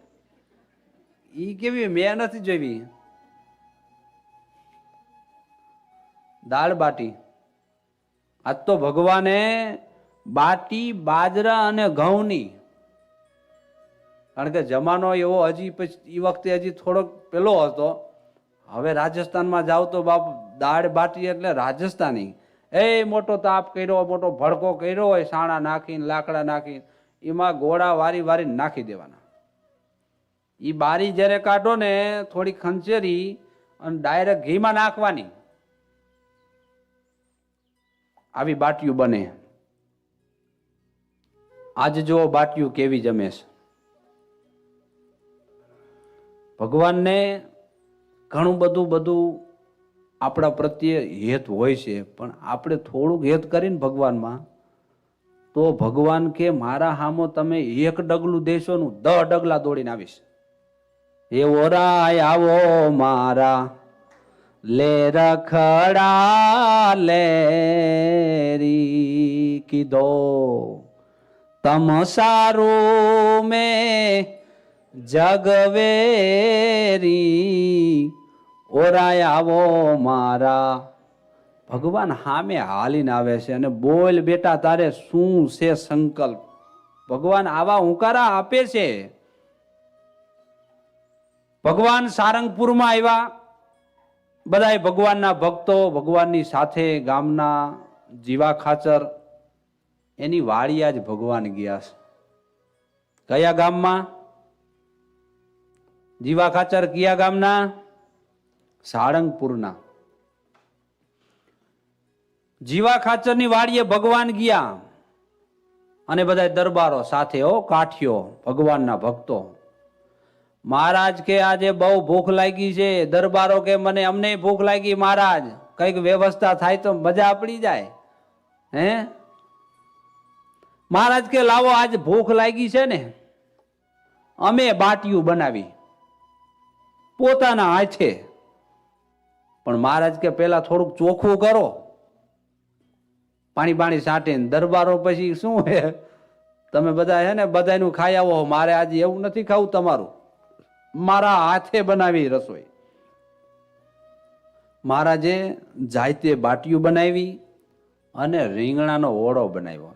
ઈ કેવી? મેં નથી જોઈ. દાળ બાટી આજ તો ભગવાને બાટી બાજરા અને ઘઉંની કારણ કે જમાનો એવો હજી પછી એ વખતે હજી થોડોક પેલો હતો. હવે રાજસ્થાનમાં જાવ તો બાપ દાળ બાટી એટલે રાજસ્થાની. મોટો તાપ કર્યો, મોટો ભડકો કર્યો હોય, સાણા નાખીને લાકડા નાખીને એમાં ગોળા વારી વારી નાખી દેવાના. એ બારી જ્યારે કાઢો ને થોડી ખંચેરી અને ડાયરેક્ટ ઘીમાં નાખવાની. આવી બાટીયું બને. આજે જો બાટીયું કેવી જમે છે. ભગવાનને ઘણું બધું આપણા પ્રત્યે હેત હોય છે, પણ આપણે થોડુંક હેત કરીને ભગવાનમાં તો ભગવાન કે મારા હામો તમે એક ડગલું દેશો નું 10 ડગલા દોડીને આવીશ. એ ઓરાય આવો મારા લે રખડા લેરી કીધો તમ સારું મેં જગવેરી. ઓરાય આવો મારા. ભગવાન હામે હાલીને આવે છે અને બોલ બેટા તારે શું છે સંકલ્પ. ભગવાન આવા હુંકારા આપે છે. ભગવાન સારંગપુરમાં આવ્યા. બધાય ભગવાનના ભક્તો ભગવાનની સાથે ગામના જીવા ખાચર એની વાડી આજ ભગવાન ગયા છે. કયા ગામમાં? જીવા ખાચર કયા ગામના? સાળંગપુરના. જીવા ખાચરની વાડીએ ભગવાન ગયા અને બધા દરબારો સાથે કાઠિયો ભગવાનના ભક્તો. મહારાજ કે આજે બહુ ભૂખ લાગી છે. દરબારો કે અમને ભૂખ લાગી મહારાજ, કઈક વ્યવસ્થા થાય તો મજા પડી જાય. મહારાજ કે લાવો આજ ભૂખ લાગી છે ને અમે બાટીયું બનાવી પોતાના હાથે. પણ મહારાજ કે પેલા થોડુંક ચોખ્ખું કરો, પાણી છાંટીને. દરબારો પછી શું હે, તમે બધા હે ને બધાનું ખાઈ આવો, મારે આજે એવું નથી ખાવું તમારું, મારા હાથે બનાવી રસોઈ. મહારાજે જાતે બાટીયું બનાવી અને રીંગણાનો ઓળો બનાવ્યો.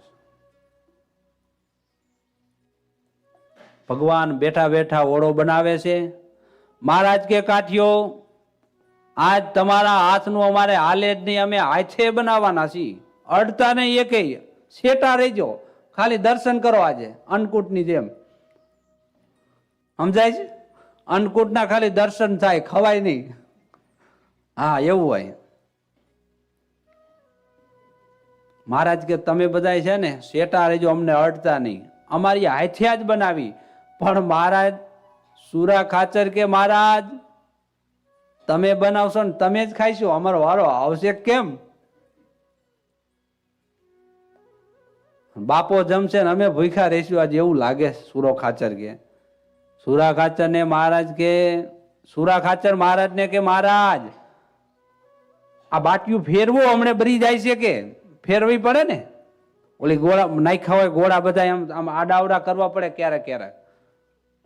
ભગવાન બેઠા બેઠા ઓળો બનાવે છે. મહારાજ કે કાઠિયો આજ તમારા હાથનું અમારે હાલે જ નહીં, અમે હાથે બનાવવાના છીએ. અડતા નહીં એકેય, શેટા રહેજો, ખાલી દર્શન કરો આજે અન્નકૂટની જેમ. સમજાય છે? અન્નકૂટના ખાલી દર્શન થાય, ખવાય નહીં. હા એવું હોય. મહારાજ કે તમે બધા છે ને શેટા રહેજો, અમને અડતા નહીં, અમારી હાથે જ બનાવી. પણ મહારાજ સુરા ખાચર કે મહારાજ તમે બનાવશો ને તમે જ ખાઈશો, અમારો વારો આવશે કેમ? બાપો જમશે ને અમે ભૂખ્યા રહીશું આજે, એવું લાગે. સુરો ખાચર કે સુરા ખાચર ને મહારાજ કે સુરા ખાચર મહારાજ ને કે મહારાજ આ બાટીયું ફેરવો હમણે બરી જાય છે કે ફેરવી પડે ને. ઓલી ગોળા નાખ્યા હોય ગોળા બધા આમ આડાવડા કરવા પડે ક્યારેક ક્યારેક.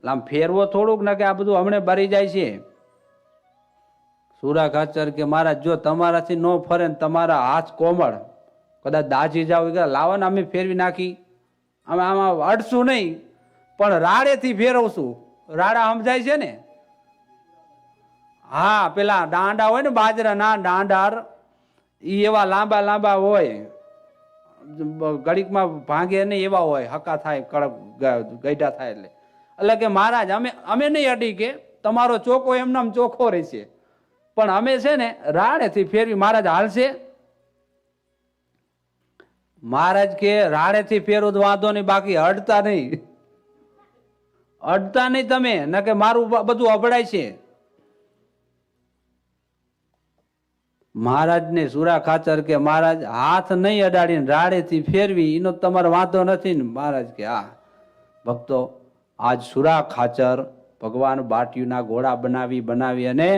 આમ ફેરવો થોડુંક ને કે આ બધું હમણે બરી જાય છે. સુરા ખાચર કે મહારાજ જો તમારાથી ન ફરે ને તમારા હાથ કોમળ કદાચ દાજી જાવ લાવો ને અમે ફેરવી નાખી, અમે આમાં અડશું નહીં પણ રાડેથી ફેરવશું. રાડા સમજાય છે ને? હા, પેલા દાંડા હોય ને બાજરાના દાંડાર, ઈ એવા લાંબા લાંબા હોય, ઘડીકમાં ભાંગે નહીં એવા હોય, હકા થાય, કડક ગઈઢા થાય. એટલે કે મહારાજ અમે નહીં અડી કે તમારો ચોખ્ખો એમનામ ચોખ્ખો રહેશે, પણ અમે છે ને રાડેથી ફેરવી. મહારાજ હાલશે? મહારાજ કે રાડેથી ફેરવું તો વાંધો નહીં, બાકી અડતા નહીં. અડતા નહીં તમે, ન કે મારું બધું અભડાય છે. મહારાજ ને સુરા ખાચર કે મહારાજ હાથ નહીં અડાડીને રાડેથી ફેરવી એનો તમારો વાંધો નથી ને? મહારાજ કે હા. ભક્તો આજ સુરા ખાચર ભગવાન બાટીયુંના ઘોડા બનાવી અને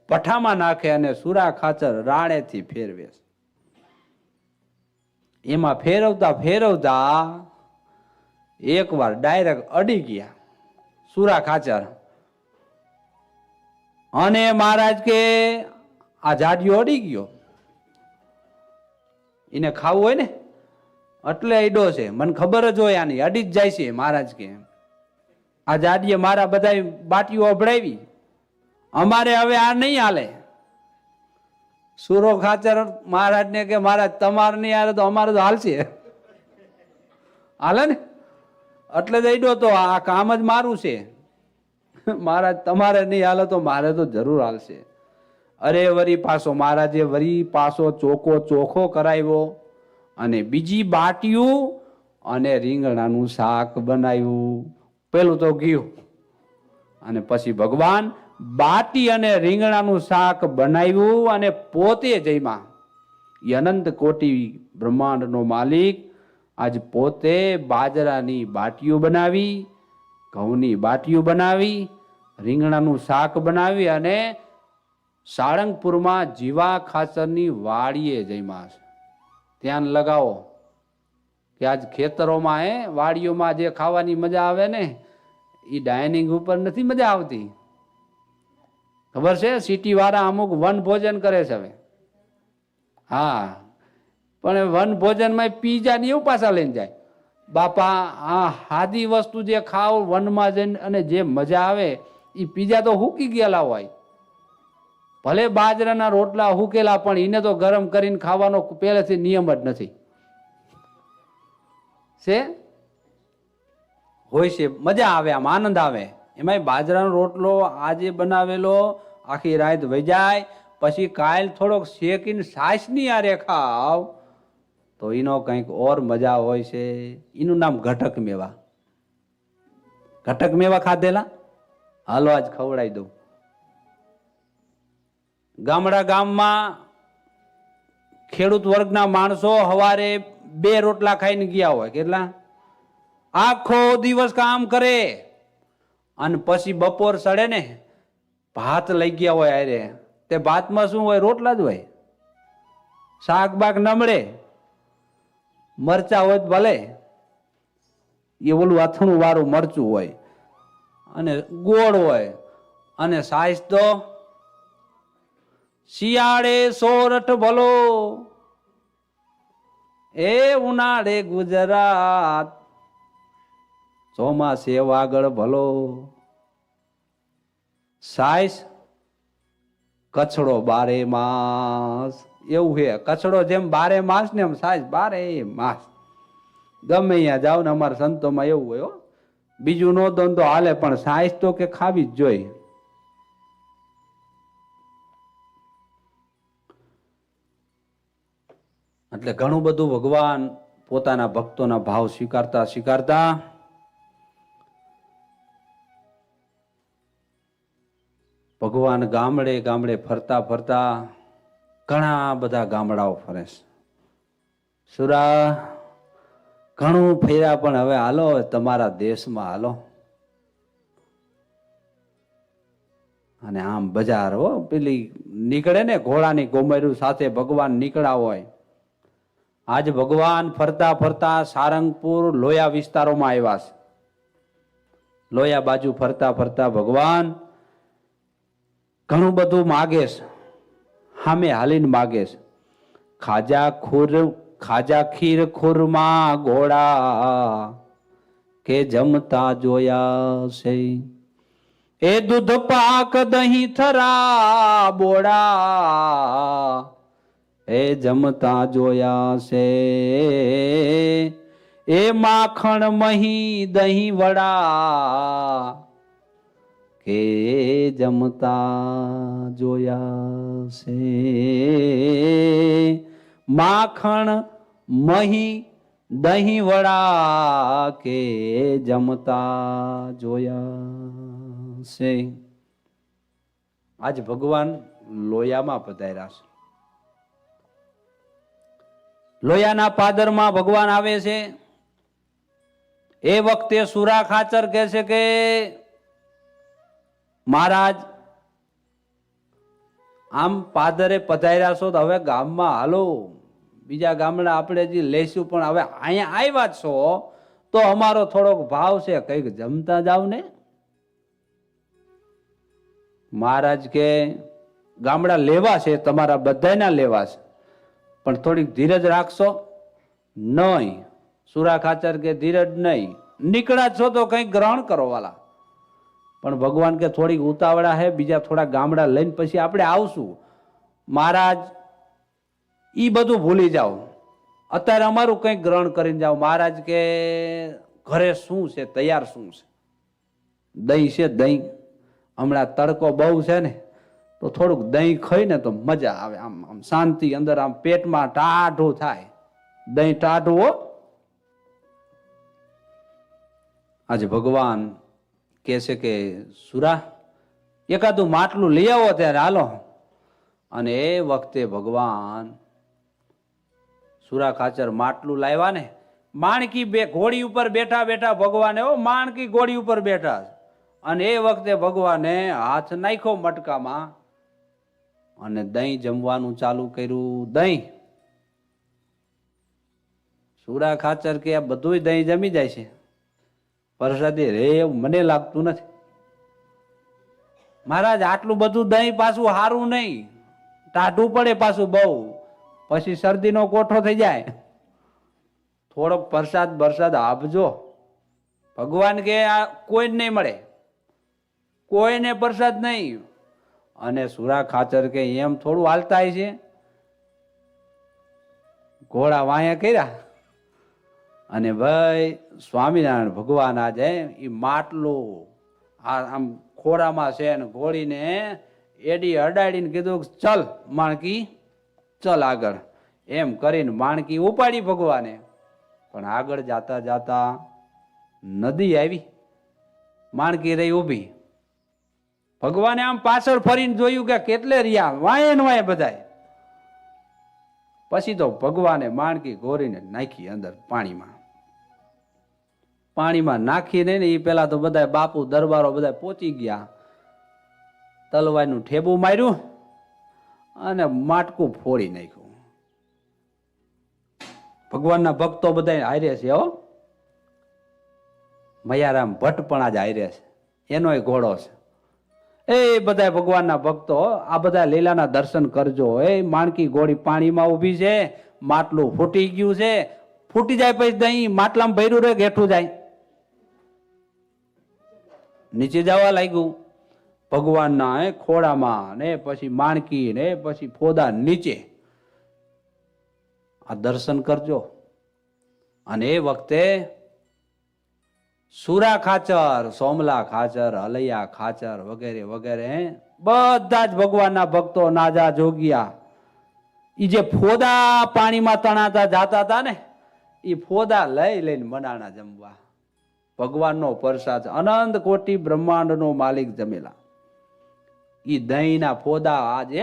પઠામાં નાખે અને સુરા ખાચર રાડેથી ફેરવે. એમાં ફેરવતા એક વાર ડાયરેક્ટ અડી ગયા સુરા ખાચર. અને મહારાજ કે આ જાડિયો અડી ગયો, એને ખાવું હોય ને એટલે અડ્યો છે, મને ખબર જ હોય આની અડી જ જાય છે. મહારાજ કે આ જાડીએ મારા બધા બાટીઓ અભડાવી, અમારે હવે આ નહીં હાલે. સુરો ખાચર મહારાજને કે મહારાજ તમારે નહીં હાલે તો અમારે તો હાલશે, હાલે ને. એટલે જ એડો તો આ કામ જ મારું છે. મહારાજ તમારે નહીં હાલે તો મારે તો જરૂર હાલશે. અરે વરી પાછો મહારાજે વરી પાછો ચોખ્ખો કરાવ્યો અને બીજી બાટીયું અને રીંગણાનું શાક બનાવ્યું. પેલું તો ગયું અને પછી ભગવાન બાટી અને રીંગણાનું શાક બનાવ્યું અને પોતે જમ્યા. એ અનંત કોટી બ્રહ્માંડનો માલિક આજ પોતે બાજરાની બાટીઓ બનાવી, ઘઉંની બાટીઓ બનાવી, રીંગણાનું શાક બનાવી અને સાળંગપુરમાં જીવા ખાચરની વાડીએ જમ્યા છે. ધ્યાન લગાવો કે આજ ખેતરોમાં વાડીઓમાં જે ખાવાની મજા આવે ને એ ડાઇનિંગ ઉપર નથી મજા આવતી. ખબર છે? સિટી વાળા અમુક વન ભોજન કરે છે હવે. હા, પણ વન ભોજનમાં પીઝા ને એવું પાછા લઈને જાય. બાપા આ હાદી વસ્તુ જે ખાવ વનમાં જઈને અને જે મજા આવે એ પીઝા તો હુકી ગયેલા હોય. ભલે બાજરાના રોટલા હુકેલા પણ એને તો ગરમ કરીને ખાવાનો પહેલેથી નિયમ જ નથી. છે હોય છે, મજા આવે, આમ આનંદ આવે. એમાં બાજરાનો રોટલો આજે બનાવેલો આખી રાત વહી જાય, પછી કાલ થોડોક શેકીને છાશની આરે ખાવ તો એનો કંઈક ઓર મજા હોય છે. એનું નામ ઘટક મેવા. ઘટક મેવા ખાધેલા? હાલો આજ ખવડાવી દઉં. ગામમાં ખેડૂત વર્ગના માણસો સવારે 2 રોટલા ખાઈને ગયા હોય. કેટલા? આખો દિવસ કામ કરે અને પછી બપોર સડે ને ભાત લઈ ગયા હોય. અરે તે ભાતમાં શું હોય? રોટલા જ હોય. શાક બાક નમળે, મરચા હોય ભલે, એ ઓલું અથણું વાળું મરચું હોય અને ગોળ હોય અને સાઈઝ તો શિયાળે સોરઠ ભલો, એ ઉનાળે ગુજરાત, ચોમાસે વાગડ ભલો. સાઈસ કચડો 12 માસ. એવું છે, કચડો જેમ 12 માસ ને એમ સાઈસ 12 માસ. ગમે અહીંયા જાવ ને અમારા સંતોમાં એવું હોય. બીજું નો દો તો હાલે પણ સાઈસ તો કે ખાવી જ જોઈએ. એટલે ઘણું બધું ભગવાન પોતાના ભક્તોના ભાવ સ્વીકારતા ભગવાન ગામડે ફરતા ઘણા બધા ગામડાઓ ફરે છે. સુરા ઘણું ફેર્યા પણ હવે હાલો તમારા દેશમાં હાલો. અને આમ બજાર પેલી નીકળે ને ઘોડાની ગોમર્યું સાથે ભગવાન નીકળ્યા હોય. આજ ભગવાન ફરતા સારંગપુર લોયા વિસ્તારોમાં આવ્યા છે. લોયા બાજુ ફરતા ભગવાન ઘણું બધું માગે છે. સામે હાલીને માગે છે. ખાજા ખીર ખુરમાં ઘોડા કે જમતા જોયા છે. એ દૂધ પાક દહીં થરા બોડા એ જમતા જોયા છે. એ માખણ મહી દહીં વડા કે જમતા જોયા છે. માખણ મહી દહીં વડા કે જમતા જોયા છે. આજ ભગવાન લોયામાં પધાર્યા છે. લોયાના પાદરમાં ભગવાન આવે છે. એ વખતે સુરા ખાચર કહે છે કે મહારાજ આમ પાદરે પધાર્યા છો તો હવે ગામમાં હાલો, બીજા ગામડા આપણે જે લઈશું પણ હવે અહીંયા આવ્યા છો તો અમારો થોડોક ભાવ છે, કઈક જમતા જાવ ને. મહારાજ કે ગામડા લેવા છે, તમારા બધાના લેવા છે, પણ થોડીક ધીરજ રાખશો. નહીં, સુરા ખાચર કે ધીરજ નહીં, નીકળ્યા છો તો કંઈક ગ્રહણ કરો વાલા. પણ ભગવાન કે થોડીક ઉતાવળા હે, બીજા થોડા ગામડા લઈને પછી આપણે આવશું. મહારાજ ઈ બધું ભૂલી જાઓ, અત્યારે અમારું કંઈક ગ્રહણ કરીને જાઓ. મહારાજ કે ઘરે શું છે, તૈયાર શું છે? દહીં છે, દહીં. હમણાં તડકો બહુ છે ને, તો થોડુંક દહીં ખાઈને તો મજા આવે, આમ આમ શાંતિ, અંદર આમ પેટમાં ટાઢું થાય. દહીં ટાઢું હો. આજે ભગવાન કહે છે કે સુરા એકાદું માટલું લઈ આવો ત્યારે હાલો. અને એ વખતે ભગવાન સુરા ખાચર માટલું લાવ્યા ને, માણકી બે ઘોડી ઉપર બેઠા બેઠા ભગવાને, માણકી ઘોડી ઉપર બેઠા, અને એ વખતે ભગવાને હાથ નાખ્યો મટકામાં અને દહીં જમવાનું ચાલુ કર્યું. દહીં, સુરા ખાચર કે આ બધું દહીં જમી જાય છે, પ્રસાદી રે એવું મને લાગતું નથી. મહારાજ આટલું બધું દહીં પાછું સારું નહીં, ટાઢું પડે પાછું બહુ, પછી શરદીનો કોઠો થઈ જાય. થોડોક પ્રસાદ બરસાદ આપજો. ભગવાન કે આ કોઈ જ નહીં મળે, કોઈને પ્રસાદ નહીં. અને સુરા ખાચર કે એમ થોડું હાલતા છે. ઘોડા વાયા કર્યા અને ભાઈ સ્વામિનારાયણ ભગવાન આજે એ માટલું આમ ખોરામાં છે ને ઘોડીને એડી અડાડીને કીધું ચલ માણકી ચલ આગળ. એમ કરીને માણકી ઉપાડી ભગવાને. પણ આગળ જાતા જાતા નદી આવી, માણકી રહી ઊભી. ભગવાને આમ પાછળ ફરીને જોયું કે કેટલે રહ્યા, વાય ને વાય બધાય. પછી તો ભગવાને માણકી ઘોરીને નાખી અંદર પાણીમાં. પાણીમાં નાખીને ને એ પેલા તો બધા બાપુ દરબારો બધા પહોંચી ગયા, તલવારનું ઠેબું માર્યું અને માટકું ફોડી નાખ્યું. ભગવાનના ભક્તો બધા હારે છે હો. મયારામ ભટ્ટ પણ આજ હારે છે, એનોય ઘોડો છે. એ બધા ભગવાનના ભક્તો આ બધા લીલાના દર્શન કરજો. એ માણકી ઘોડી પાણીમાં ઊભી છે, માટલું ફૂટી ગયું છે. ફૂટી જાય પછી દહીં માટલામાં ભર્યું રહે, હેઠું જાય, નીચે જવા લાગ્યું. ભગવાનના ખોડામાં ને પછી માણકી ને પછી ફોદા નીચે. આ દર્શન કરજો. અને એ વખતે સુરા ખાચર, સોમલા ખાચર, હલૈયા ખાચર વગેરે વગેરે બધા જ ભગવાનના ભક્તો, નાજા જોગિયા, એ જે ફોદા પાણીમાં તણાતા જાતા હતા ને, એ ફોદા લઈ લઈને મનાણા જમવા. ભગવાનનો પ્રસાદ, અનંત કોટી બ્રહ્માંડનો માલિક જમેલા. એ દહીંના ફોદા આજે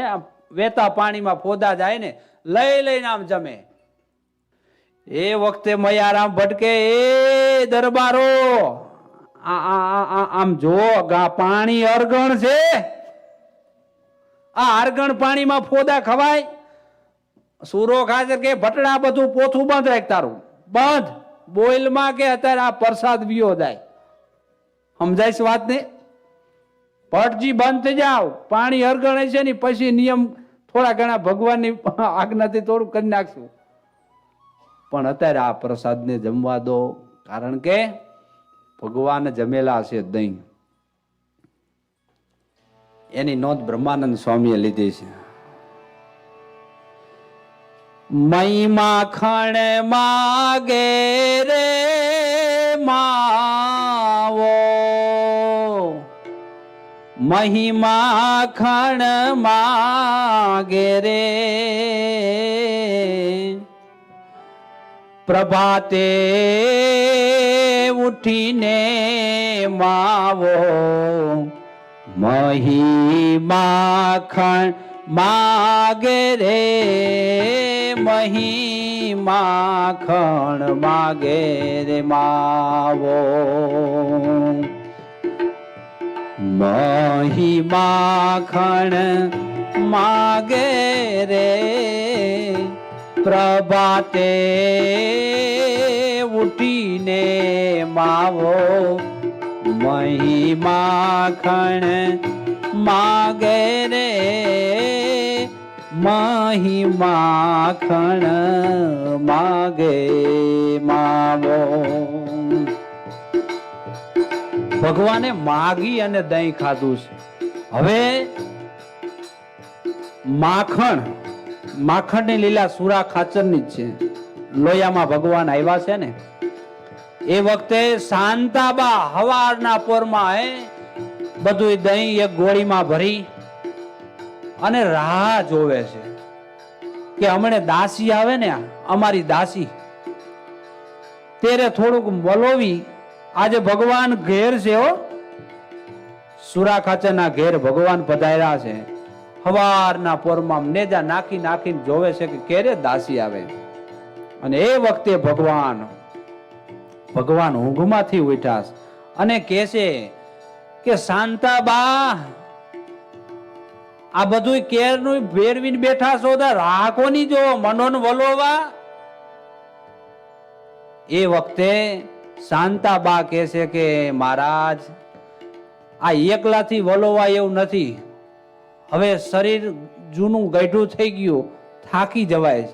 વેતા પાણીમાં ફોદા જાય ને, લઈ લઈને આમ જમે. એ વખતે મયારામ ભટકે, એ દરબારો આમ જો પાણી અરગણ છે, આ અરગણ પાણીમાં ફોદા ખવાય? સુરો ખાચર કે ભટડા બધું પોથું બંધ રાખ, તારું બંધ. બોઇલમાં કે અત્યારે આ પ્રસાદ વિયો જાય. સમજાય છે વાત ને? ભટજી બંધ થઈ જાવ, પાણી અરગણે છે ને પછી નિયમ થોડા ઘણા ભગવાનની આજ્ઞાથી થોડું કરી નાખશું. પણ અત્યારે આ પ્રસાદને જમવા દો, કારણ કે ભગવાન જમેલા છે દહીં. એની નોંધ બ્રહ્માનંદ સ્વામીએ લીધી છે. મહી માખણ માગે રે માવો, મહી માખણ માગે રે, પ્રભાતે ઉઠીને માવો, મહી માખણ માગે રે, મહી માખણ માગે રે માવો, મહી માખણ માગે રે, પ્રભાતે ઉઠીને માવો, મહી માખણ માગે રે, મહી માખણ માગે માવો. ભગવાને માગી અને દહીં ખાધું છે. હવે માખણની લીલા સુરા ખાચરની જ છે. લોયામાં ભગવાન આવ્યા છે ને એ વખતે શાંતાબા હવારના પોરમાં બધું દહીં એક ગોળીમાં ભરી અને રાહ જોવે છે કે હમણે દાસી આવે ને, અમારી દાસી તેરે થોડુંક વલોવી. આજે ભગવાન ઘેર છે હો, સુરા ખાચરના ઘેર ભગવાન પધાર્યા છે. હવારના પોરમાં નેજા નાખીને જોવે છે કે ક્યારે દાસી આવે. અને એ વખતે ભગવાન ઊંઘમાંથી ઉઠ્યા અને કહે છે કે શાંતાબા, આ બધું કેરનું ભેરવીને બેઠા છો, રાખોની જો મનોન વલોવા. એ વખતે શાંતાબા કહે છે કે મહારાજ, આ એકલાથી વલોવા એવું નથી. હવે શરીર જૂનું ગઢું થઈ ગયું, થાકી જવાય.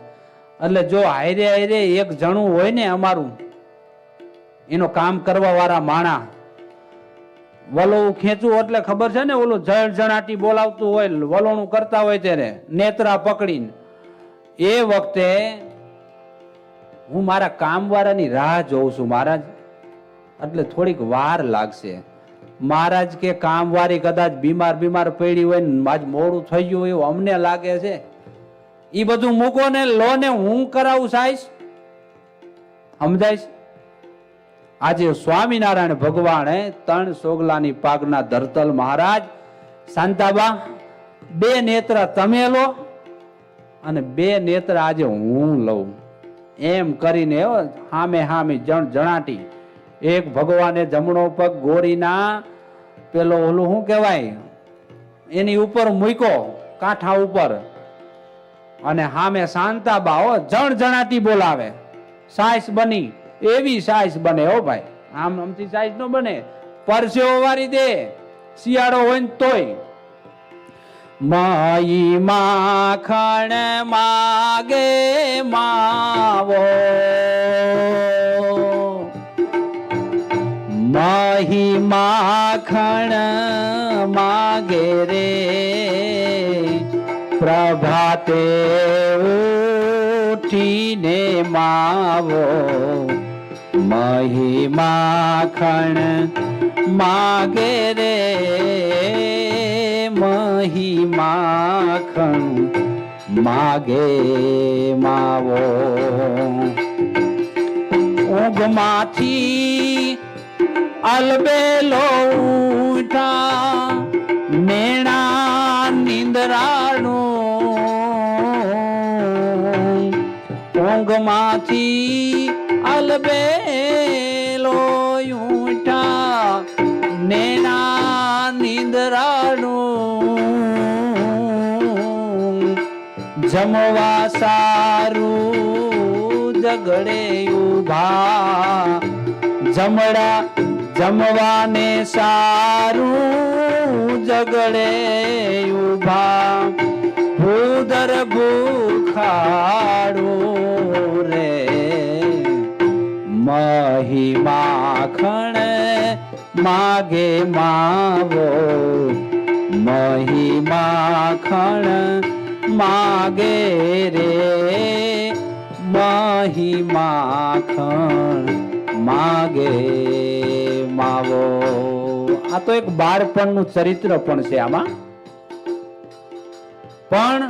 એટલે જો હારે એક જણું હોય ને અમારું, એનો કામ કરવા વાળા માણા, વલોવું ખેંચવું એટલે ખબર છે ને, ઓલું જળજણાટી બોલાવતું હોય, વલોણું કરતા હોય ત્યારે નેત્રા પકડીને. એ વખતે હું મારા કામવાળાની રાહ જોઉં છું મહારાજ, એટલે થોડીક વાર લાગશે. મહારાજ કે કામવાળી કદાચ બીમાર પડી હોય ને આજ મોડું થઈ ગયું એવું અમને લાગે છે. એ બધું મૂકો ને લો ને હું કરાવું સાઈશ, સમજાઈશ. આજે સ્વામિનારાયણ ભગવાને 3 સોગલાની પાગના ધરતલ મહારાજ, શાંતાબા 2 નેત્ર તમે લો અને 2 નેત્ર આજે હું લઉં, એમ કરીને હામે જણાટી. એક ભગવાને જમણો પગ ગોરીના પેલો ઓલું શું કહેવાય એની ઉપર મૂક્યો, કાંઠા ઉપર, અને હામે શાંતાબા જણાટી બોલાવે. સાઈસ બની એવી સાઈસ બને હો ભાઈ, આમથી સાઈસ નો બને. પરસેવો વારી દે, શિયાળો હોય ને તોય. માઈ માખણ માગે માવો, માહી માખણ માગે રે, પ્રભાતે ઉઠીને માવો. માહી માખણ માગે રે, માહી માખણ માગે માવો. ઊંઘમાંથી અલબેલો ઉઠા, નેણા નિંદરાનું. ઊંઘમાંથી અલબેલો ઉઠા, નેણા નિંદરાનું. જમવા સારું જગડે ઉભા, જમવાને સારું જગડે ઉભા. ભૂદર ભૂખાડું રે, માહી માખણ માગે માવો. માહી માખણ માગે રે, માહી માખણ માગે માવો. આ તો એક બાળપણનું ચરિત્ર પણ છે આમાં. પણ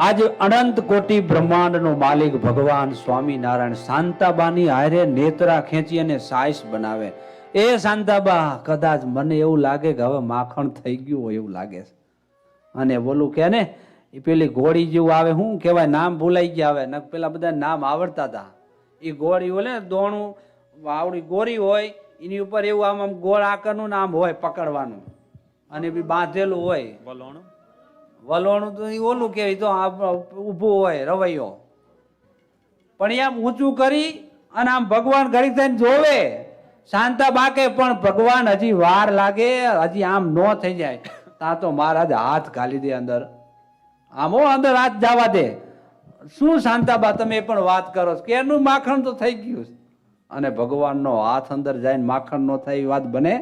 આજે અનંત કોટી બ્રહ્માંડનો માલિક ભગવાન સ્વામિનારાયણ શાંતાબાની હારે નેત્રા ખેંચી અને સાઈસ બનાવે. એ શાંતાબા, કદાચ મને એવું લાગે કે હવે માખણ થઈ ગયું હોય એવું લાગે છે. અને બોલું કે ને એ પેલી ઘોડી જેવું આવે, શું કહેવાય, નામ ભૂલાઈ ગયા આવે ને, પેલા બધા નામ આવડતા હતા. એ ઘોડી ઓલે દોણું આવડી ગોરી હોય, એની ઉપર એવું આમ ગોળ આકારનું નામ હોય પકડવાનું, અને બી બાંધેલું હોય વલોણું. તો એ ઓલું કેવાય, તો ઊભું હોય રવૈયો, પણ એ આમ ઊંચું કરી અને આમ ભગવાન ઘડી થઈને જોવે. શાંતા બાકે પણ ભગવાન હજી વાર લાગે, હજી આમ ન થઈ જાય તા તો મહારાજ હાથ ઘાલી દે અંદર. આમ અંદર હાથ જવા દે. શું શાંતાબા તમે પણ વાત કરો છો, કેનું માખણ તો થઈ ગયું. અને ભગવાનનો હાથ અંદર જાય માખણ નો થાય એ વાત બને?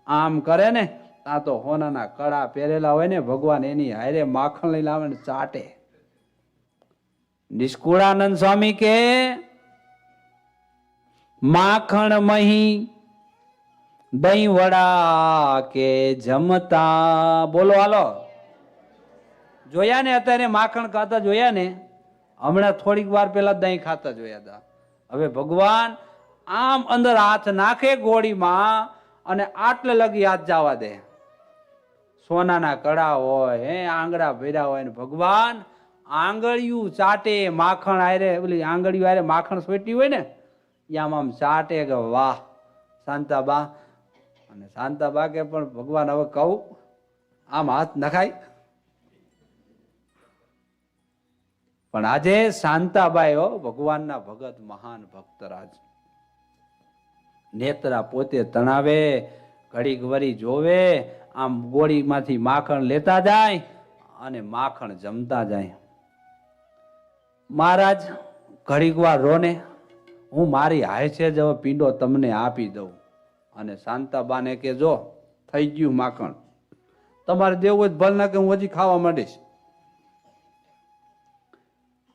આમ કરે ને આ તો હોનાના કડા પહેરેલા હોય ને ભગવાન એની હારે માખણ લઈને આવે ને ચાટે. નિષ્કુળાનંદ સ્વામી કે માખણ મહી દહીં વડા કે જમતા. બોલો હાલો. જોયા ને અત્યારે માખણ ખાતા જોયા ને? હમણાં થોડીક વાર પહેલા દહીં ખાતા જોયા હતા. હવે ભગવાન આમ અંદર હાથ નાખે ગોળીમાં અને આટલે લગી હાથ જવા દે. સોનાના કડા હોય, આંગળા ભર્યા હોય ને ભગવાન આંગળિયું ચાટે. માખણ આરે ઓલી આંગળિયું આરે માખણ સોટી હોય ને આમ આમ ચાટે કે વાહ શાંતાબા. અને શાંતાબા કે પણ ભગવાન હવે કહું આમ હાથ નખાય? પણ આજે શાંતાબાઈઓ ભગવાનના ભગત મહાન ભક્તરાજ. નેત્રા પોતે તણાવે, ઘડીક વરી જોવે, આમ ગોળીમાંથી માખણ લેતા જાય અને માખણ જમતા જાય. મહારાજ ઘડીક વાર રોને, હું મારી હાય છે જ હવે પીંડો તમને આપી દઉં. અને શાંતાબાને કે જો થઈ ગયું માખણ, તમારે દેવું હોય ભલ ના કે હું હજી ખાવા માંડીશ.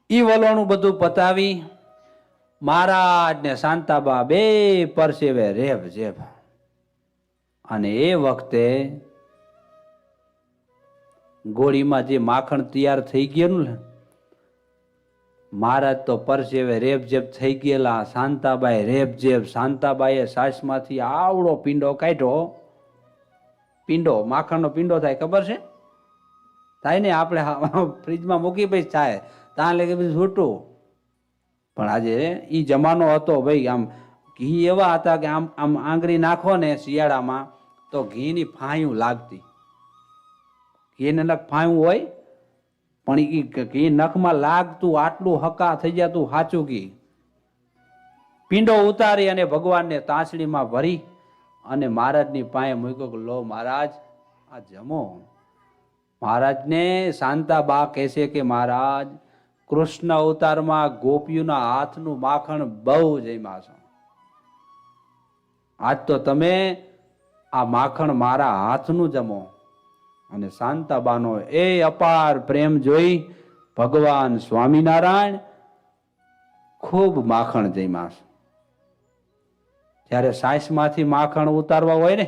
ઈ વલોણું બધું પતાવી મહારાજ ને શાંતાબા બે પરસેવે રેબ જેબ. અને એ વખતે ગોળીમાં જે માખણ તૈયાર થઈ ગયેલું ને મહારાજ તો પરસેવે રેબ જેબ થઈ ગયેલા. શાંતાબાઈ રેબ જેબ. શાંતાબાઈએ સાસમાંથી આવડો પીંડો કાઢ્યો. પીંડો માખણનો પીંડો થાય ખબર છે? થાય ને આપણે ફ્રીજમાં મૂકી પછી થાય ત્યાં લગે બધું છૂટું. પણ આજે ઈ જમાનો હતો ભાઈ, આમ ઘી એવા હતા કે આમ આમ આંગળી નાખો ને શિયાળામાં તો ઘીની ફાયું લાગતી. ઘીને નખ ફાયું હોય પણ ઈ ઘી નખમાં લાગતું આટલું હકા થઈ જતું સાચું ઘી. પીંડો ઉતારી અને ભગવાનને તાંસળીમાં ભરી અને મહારાજની પાસે મૂક્યો કે લો મહારાજ આ જમો. મહારાજને શાંતાબા કહેશે કે મહારાજ કૃષ્ણ અવતારમાં ગોપીઓના હાથનું માખણ બહુ જમ્યા છો. આજ તો તમે આ માખણ મારા હાથનું જમો. અને શાંતાબાનો એ અપાર પ્રેમ જોઈ ભગવાન સ્વામિનારાયણ ખૂબ માખણ જમ્યા છે. જ્યારે સાસમાંથી માખણ ઉતારવા હોય ને,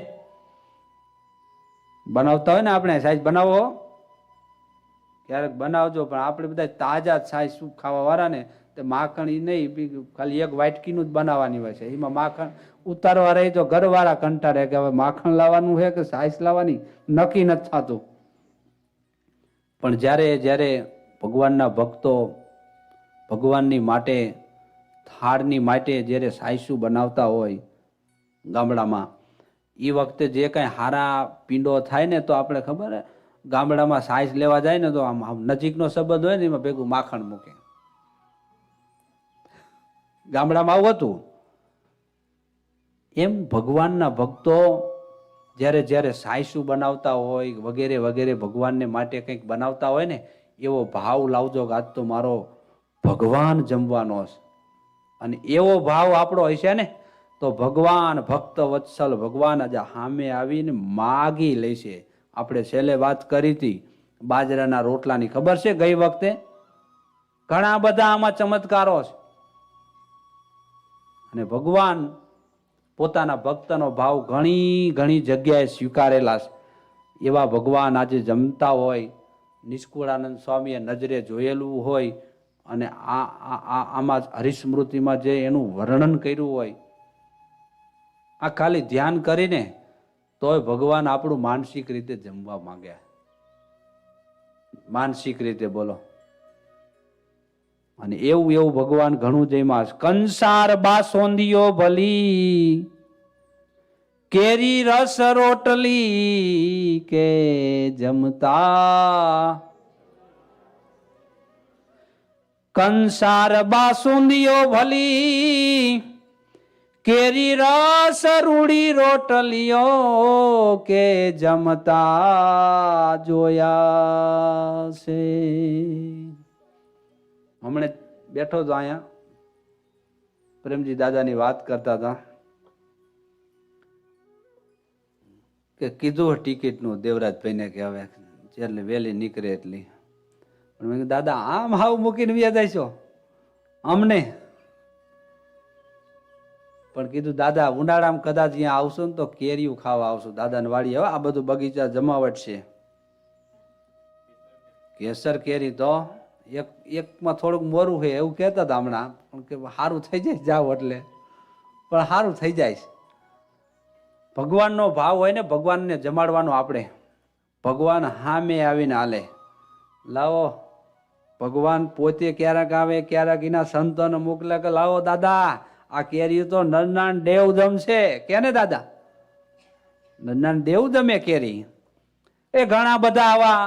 બનાવતા હોય ને આપણે સાસ બનાવો ક્યારેક બનાવજો, પણ આપણે બધા તાજા સાસ શું ખાવા વાળા ને તે માખણ ઈ નહીં, ખાલી એક વાટકીનું જ બનાવવાની હોય છે. એમાં માખણ ઉતારવા રહી તો ઘરવાળા કંટાળે કે હવે માખણ લાવવાનું છે કે સાસ લાવવાની, નક્કી નથી થતું. પણ જ્યારે જ્યારે ભગવાનના ભક્તો ભગવાનની માટે થાળની માટે જ્યારે સાયસું બનાવતા હોય ગામડામાં, એ વખતે જે કાંઈ હારા પીંડો થાય ને તો આપણે ખબર ગામડામાં સાઈઝ લેવા જાય ને તો આમ નજીકનો સંબંધ હોય ને એમાં ભેગું માખણ મૂકે. ગામડામાં આવું હતું. એમ ભગવાનના ભક્તો જ્યારે જ્યારે સાયસું બનાવતા હોય વગેરે વગેરે ભગવાનને માટે કંઈક બનાવતા હોય ને એવો ભાવ લાવજો કે આજ તો મારો ભગવાન જમવાનો છે. અને એવો ભાવ આપણો હશે ને તો ભગવાન ભક્ત વત્સલ ભગવાન આજે સામે આવીને માગી લેશે. આપણે છેલ્લે વાત કરી હતી બાજરાના રોટલાની, ખબર છે ગઈ વખતે? ઘણા બધા આમાં ચમત્કારો છે. અને ભગવાન પોતાના ભક્તનો ભાવ ઘણી ઘણી જગ્યાએ સ્વીકારેલા છે. એવા ભગવાન આજે જમતા હોય, નિષ્કુળાનંદ સ્વામીએ નજરે જોયેલું હોય અને આમાં હરિસ્મૃતિમાં જે એનું વર્ણન કર્યું હોય, આ ખાલી ધ્યાન કરીને તોય ભગવાન આપણું માનસિક રીતે જમવા માંગ્યા. માનસિક રીતે બોલો. અને એવું એવું ભગવાન ઘણું જમ્યા. કંસાર બાસોંદીઓ ભલી, કેરી રસ રોટલી કે જમતા. કંસાર બાસુંદીઓ ભલી, કેરી રસ રૂડી રોટલીઓ કે જમતા જોયા છે. હમણે બેઠો તો અહીંયા પ્રેમજી દાદાની વાત કરતા હતા. કે કીધું ટિકિટનું દેવરાજભાઈને કે હવે જેટલી વહેલી નીકળે એટલી. પણ મેં કીધું દાદા આમ હાવ મૂકીને વ્યા જાય છો અમને. પણ કીધું દાદા ઉનાળામાં કદાચ અહીંયા આવશો ને તો કેરીયું ખાવા આવશું દાદાને વાડી. હવે આ બધું બગીચા જમાવટ છે. કેસર કેરી તો એકમાં થોડુંક મોરું છે એવું કહેતા હતા હમણાં, પણ કે સારું થઈ જાય જાવ એટલે. પણ સારું થઈ જાય. ભગવાનનો ભાવ હોય ને ભગવાનને જમાડવાનો. આપણે ભગવાન સામે આવીને હાલે. લાવો ભગવાન પોતે ક્યારેક આવે ક્યારેક એના સંતોને મોકલે કે લાવો દાદા આ કેરી તો નરનાન દેવ જમશે. કે ને દાદા નરનાન દેવ જમે કેરી. એ ઘણા બધા આવા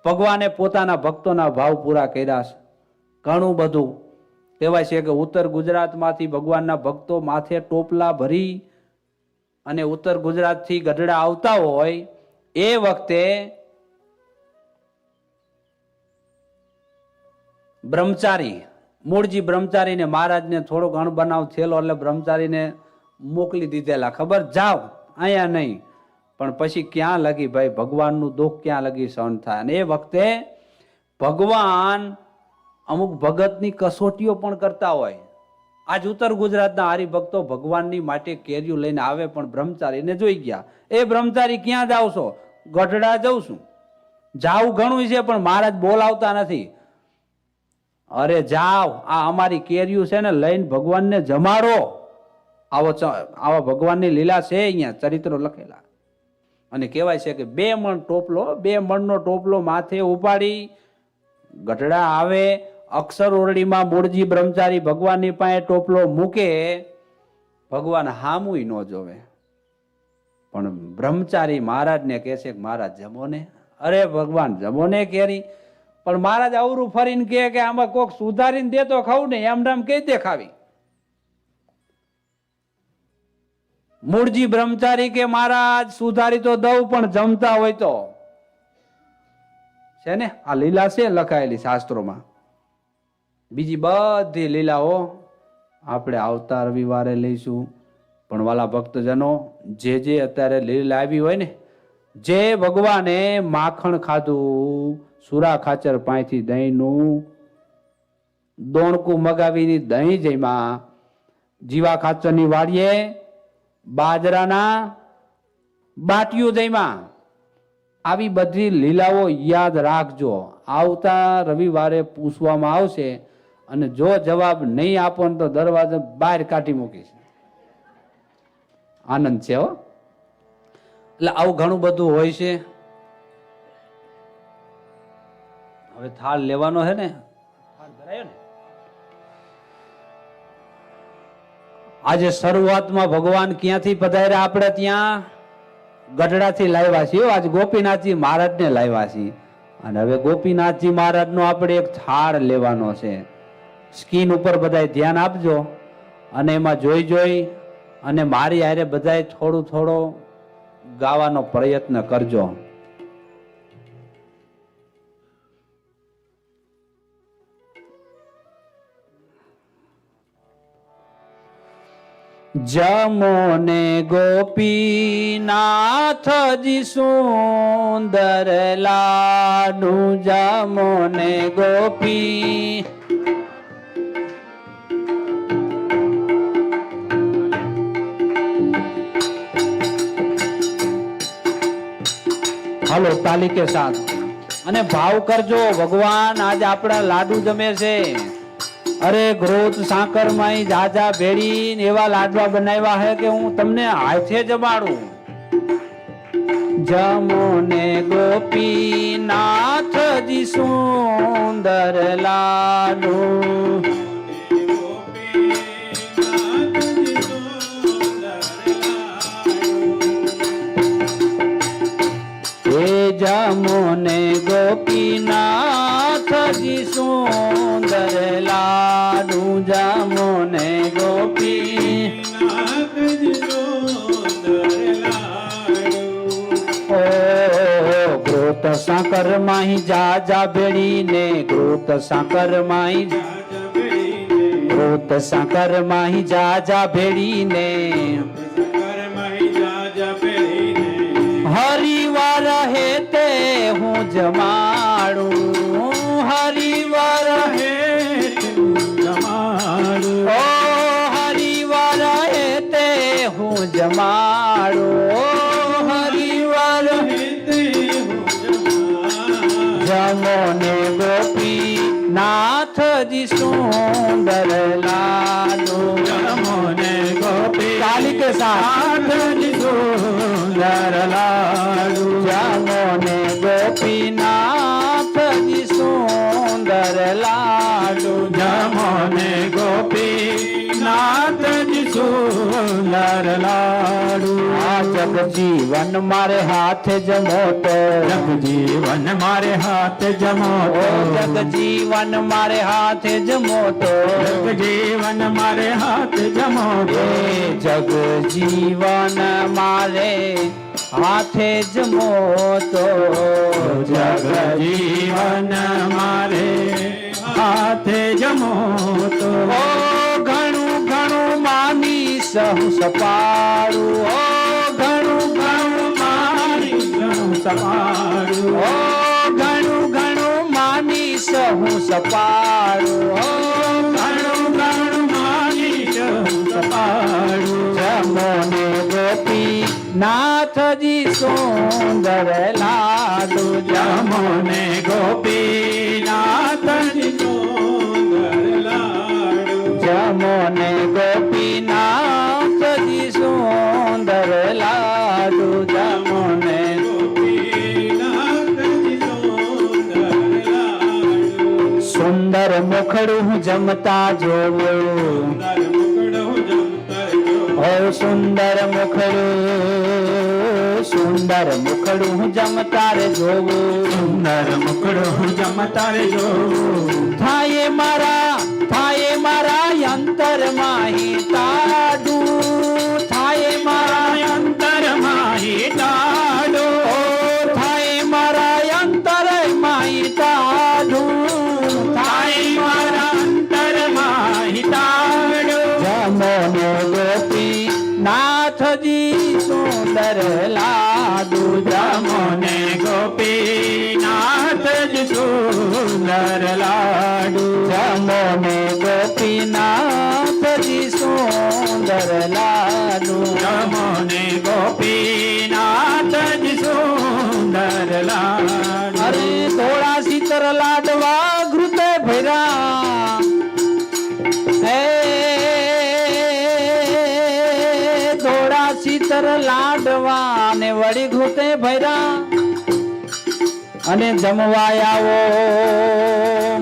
ભગવાને પોતાના ભક્તોના ભાવ પૂરા કર્યા છે. ઘણું બધું કહેવાય છે કે ઉત્તર ગુજરાતમાંથી ભગવાનના ભક્તો માથે ટોપલા ભરી અને ઉત્તર ગુજરાતથી ગઢડા આવતા હોય એ વખતે બ્રહ્મચારી મૂળજી બ્રહ્મચારીને મહારાજને થોડોક અણબનાવ થયેલો એટલે બ્રહ્મચારીને મોકલી દીધેલા. ખબર જાવ અહીંયા નહીં. પણ પછી ક્યાં લગી ભાઈ ભગવાનનું દુઃખ ક્યાં લગી સહન થાય. અને એ વખતે ભગવાન અમુક ભગતની કસોટીઓ પણ કરતા હોય. આજ ઉત્તર ગુજરાતના હરિભક્તો ભગવાનની માટે કેરીઓ લઈને આવે પણ બ્રહ્મચારીને જોઈ ગયા. એ બ્રહ્મચારી ક્યાં જાવ છો? ગઢડા જઉં છું. જાવું ઘણું છે પણ મહારાજ બોલાવતા નથી. અરે જાવ આ અમારી કેરીઓ છે ને લઈને ભગવાનને જમાડો. આવા ભગવાનની લીલા છે અહીંયા ચરિત્રો લખેલા. અને કહેવાય છે કે 2 મણનો ટોપલો માથે ઉપાડી ગઢડા આવે. અક્ષર ઓરડીમાં મૂળજી બ્રહ્મચારી ભગવાનની પાસે ટોપલો મૂકે. ભગવાન હામુય ન જોવે. પણ બ્રહ્મચારી મહારાજને કહે છે કે મહારાજ જમો ને. અરે ભગવાન જમો ને કેરી. પણ મહારાજ અવરું ફરીને કહે કે આમાં કોક સુધારીને દે તો ખાવું ને એમ નામ કઈ દે ખાવી. મૂળજી બ્રહ્મચારી કે મહારાજ સુધારી તો દઉં પણ જમતા હોય તો. છે ને આ લીલા છે લખાયેલી શાસ્ત્રોમાં. બીજી બધી લીલાઓ આપણે આવતા રવિવારે લઈશું. પણ વાલા ભક્તજનો જે અત્યારે લીલા આવી હોય ને, જે ભગવાને માખણ ખાધું, સુરા ખાચર પાસેથી દહીંનું દોણકું મગાવીની દહીં જઈમાં, જીવા ખાચરની વાડીએ બાજરાના બાટીઓ જઈમાં, આવી બધી લીલાઓ યાદ રાખજો. આવતા રવિવારે પૂછવામાં આવશે અને જો જવાબ નહીં આપો ને તો દરવાજો બહાર કાઢી મૂકીશ. આનંદ છે હો. એટલે આવું ઘણું બધું હોય છે. હવે થાળ લેવાનો છે ને, થાળ ભરાયો ને. આજે શરૂઆતમાં ભગવાન ક્યાંથી પધાર્યા? આપણે ત્યાં ગઢડાથી લાવ્યા છીએ. આજ ગોપીનાથજી મહારાજને લાવ્યા છીએ. અને હવે ગોપીનાથજી મહારાજનો આપણે એક થાળ લેવાનો છે. સ્કીન ઉપર બધાય ધ્યાન આપજો અને એમાં જોઈ અને મારી હારે બધાય થોડો ગાવાનો પ્રયત્ન કરજો. જમો ને ગોપીનાથજી સુંદર લાડુ, જમો ને ગોપી હાલો તાલી કે સાથ અને ભાવ કરજો. ભગવાન આજે આપણા લાડુ જમે છે. અરે ગ્રોથ સાકર માં જાજા ભેળી એવા લાડવા બનાવ્યા હે કે હું તમને હાથે જમાડું. જમો ને ગોપીનાથજી સુંદર લાડુ, જમો ને ગોપીનાથજી સુંદર લાડુ, જમો ને ગોપીનાથજી સુંદર લાડુ. ઓ ગ્રોત સાકર માહી જાજા ભેળી ને, ગ્રોત સાકર માહી ગ્રોત સાકર માહી જાજા ભેળી ને, હરિવાર હેતે હું જમાડું, હરિવાર
જમાડું
ઓ હરિવાર હેતે હું જમાડું, ઓ હરિવાર જમો ને ગોપી નાથજી સુંદર લાડો,
જમો ને ગોપી
તાલી કે સાથ
સુંદર લાડુ
જમો ને ગોપી નાથજી સુંદર લાડો,
જમો ને ગોપી નાથજી સુંદર લાડુ
આ જગજીવન મારે હાથે જમો તો,
જગજીવન મારે હાથ જમો
ઓ જગજીવન મારે હાથે જમો તો,
જગજીવન મારે હાથ જમો
એ જગજીવન મારે હાથે જમો તો,
જગજીવન મારે હાથે જમો તો
ઓ ઘણું ઘણું માની સહુ સપાડું, ઓ ઘણું ઘણું માની
સપાડું
ઓ ઘણું ઘણું માની સહુ સપાડું, ઓ
ઘણું ઘણું માની સપાડું
જમો ને ગોપી નાથજી સુંદર લાડુ,
જમો ને ગોપીનાથજી સુંદર લાડુ
જમો ને ગોપી નાથજી સુંદર લાડુ, જમો ને
ગોપીનાથજી સુંદર લાડુ
સુંદર મુખડું હું જમતા જોવું, ઓ સુંદર મુખડું હું જમતા રે જોવું,
સુંદર મુખડું જમતા રે જોવું
થાય મારા અંતર માહી તાડું, થાય મારા
અંતર માહી તાડો
ઓ થાય મારા અંતર માહી તાડું,
થાય મારા અંતર માહી તાડો
જમો ને ગોપી નાથજી સુંદર લાડુ,
જમો ને ગોપીનાથજી સુંદર લાડુ
જમો ને ગોપી નાથજી સુંદર લાડુ,
જમો ને ગોપીનાથજી સુંદર લાડુ
અરે થોડા શીતર લાડવા ઘૃતે ભૈરા, હે થોડા શીતર લાડવા ને વળી ઘૃતે ભૈરા, અને જમવા આવો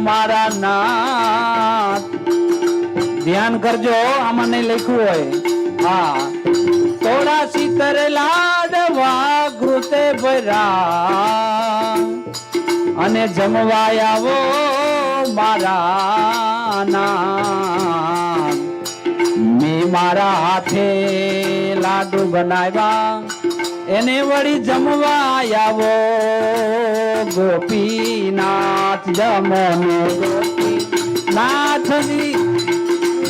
મારા નાથ, ધ્યાન કરજો આમાં નહીં લખ્યું હોય, હા થોડા શીતર લાડવા ઘૃતે ભરા, અને જમવા આવો મારા નાથ, મેં મારા હાથે લાડુ બનાવ્યા એને વળી જમવા આવો ગોપીનાથ, જમો ને ગોપીનાથજી,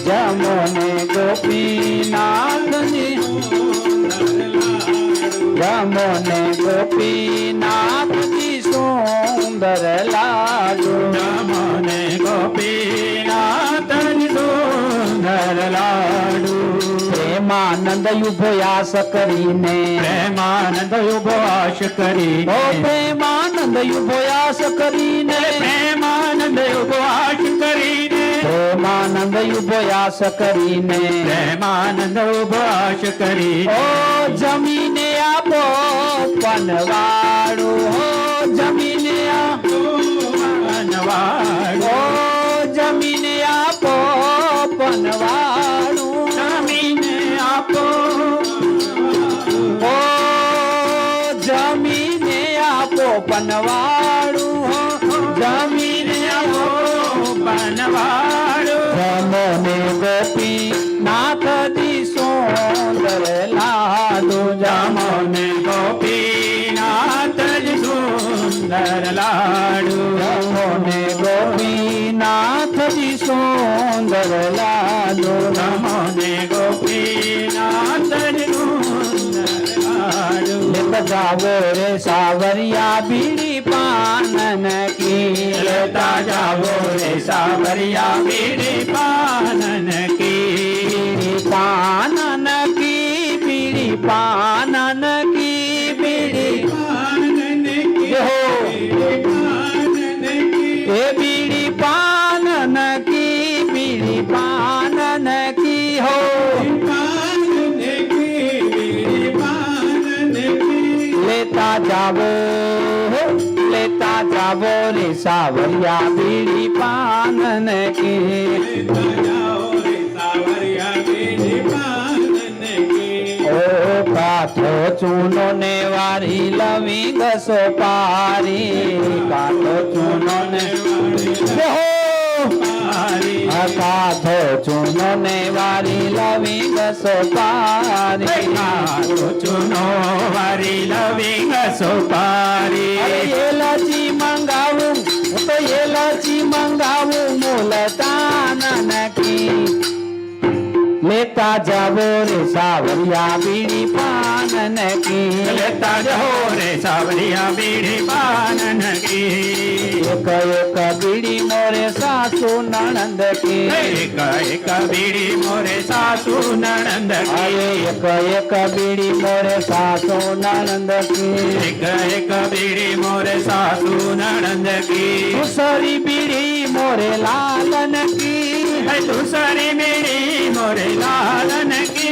જમો ને ગોપીનાથજી, જમો ને ગોપીનાથજી સુંદર લાડુ,
જમો ને ગોપીનાથજી સુંદર લાડુ
પ્રેમાનંદ ઉપવાસ કરીને,
પ્રેમાનંદ ઉપવાસ કરીને
ઓ પ્રેમાનંદ ઉપવાસ કરીને,
પ્રેમાનંદ ઉપવાસ કરીને
પ્રેમાનંદ ઉપવાસ કરીને,
પ્રેમાનંદ ઉપવાસ કરીને
ઓ જમીને આપો પનવાડું, ઓ જમીને આપો
વનવાડું
ઓ જમીને આપો પનવાડું,
જમીને આપો
ઓ જમીને આપો પનવાડું, જમીને આપો
વનવાડું
જમો ને ગોપી નાથજી સુંદર લાડુ,
જમો ને ગોપીનાથજી સુંદર લાડુ
જમો ને ગોપીનાથજી સુંદર લાડુ,
જમો ને ગોપીનાથજી સુંદર લાડુ
જાવો રે સાવરિયા બીડી પાનન કી
લેતા જાવો રે સાવરિયા બીડી પાનન કી
બીડી પાનન કી બીડી પાનન કી બીડી
પાનન કી
હો
પાનન કી
એ બીડી પાનન કી બીડી પાનન કી હો
પાનન કી બીડી પાનન કી
લેતા જાવો રે સાવરિયા બીડી પાનન કી
લેતા જાઓ રે સાવરિયા બીડી પાનન કી
ઓ કાઠો ચૂનો ને વારી લવિંગ સોપારી કાઠો ચૂનો ને
પારી
કાઠો ચૂનો ને વારી લવિંગ સોપારી
કાઠો ચૂનો વારી લવિંગ સોપારી
અરે એલાચી મંગાવું હું તો એલાચી મંગાવું મુલતાન નકી લેતા જાવો રે સાવરિયા બીડી પાનન કી
લેતા જાઓ રે સાવરિયા બીડી પાનન કી
એક એક બીડી મોરે સાસુ નણંદ કી
એક એક બીડી મોરે સાસુ નણંદ
અરે એક એક બીડી મોરે સાસુ નણંદ કી
એક એક બીડી મોરે સાસુ નણંદ કી
દુસરી બીડી મોરે લાલન કી
દુસરી બીડી મોરે લાલન કી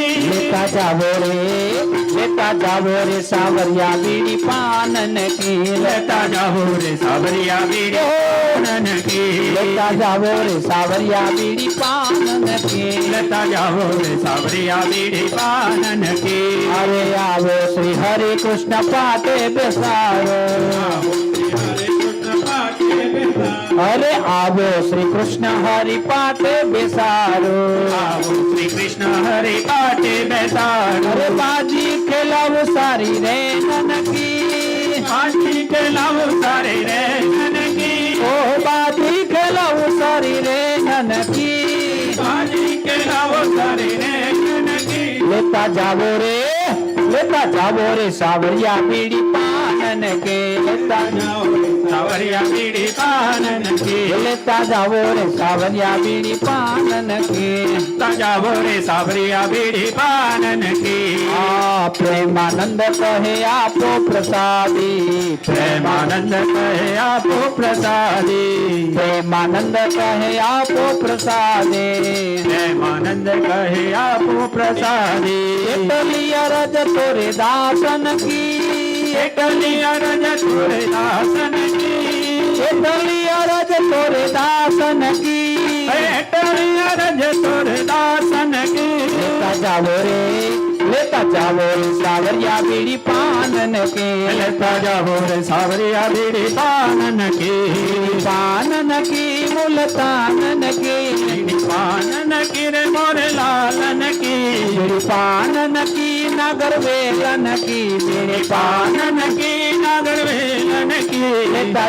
લેતા જાવો રે સાવરિયા બીડી પાનન કી
લેતા જાઓ રે સાવરિયા બીડી પાનન કી
લેતા જાવો રે સાવરિયા બીડી પાનન કી
લેતા જાઓ રે સાવરિયા બીડી પાનન કી
અરે આવો શ્રી હરે કૃષ્ણ પાટે બેસારો અરે આવો શ્રી કૃષ્ણ હરિ પાટે બેસારો
આવો શ્રી કૃષ્ણ હરિ પાટે બેસાડો
અરે બાજી ખેલાવો સારી રે નનકી
આજી કે લાવો સારે રે નનકી
ઓ બાજી ખેલાવો સારી રે નનકી
આજી કે લાવો સારે રે નનકી
લેતા જાવો રે સાવરિયા બીડી પાનન કે લેતા
જાઓ રે સાવરિયા બીડી પાનન કી
લેતા જાવો રે સાવરિયા બીડી પાનન કે
લેતા જાઓ રે સાવરિયા બીડી પાનન કી
આ પ્રેમાનંદ કહે આપો પ્રસાદી
પ્રેમાનંદ કહે આપો પ્રસાદી
પ્રેમાનંદ કહે આપો પ્રસાદી
પ્રેમાનંદ કહે આપો પ્રસાદી
એટલી અરજ તોરે દાસન કી
એકલી અરજ તોરે દાસન કી
એટલી અરજ તોરે દાસન કી
એકલી અરજ તોરે દાસન કી
લેતા જાવો રે સાવરિયા બીડી પાનન કે
લેતા જાઓ રે સાવરિયા બીડી પાનન કી
પાનન કી મુલતાનન કી
પાનન કી રે મોરે લાલન કી
બીડી પાનન કી નગર વેલન કી બીડી
પાનન કી નાગર વેલન કી
લેતા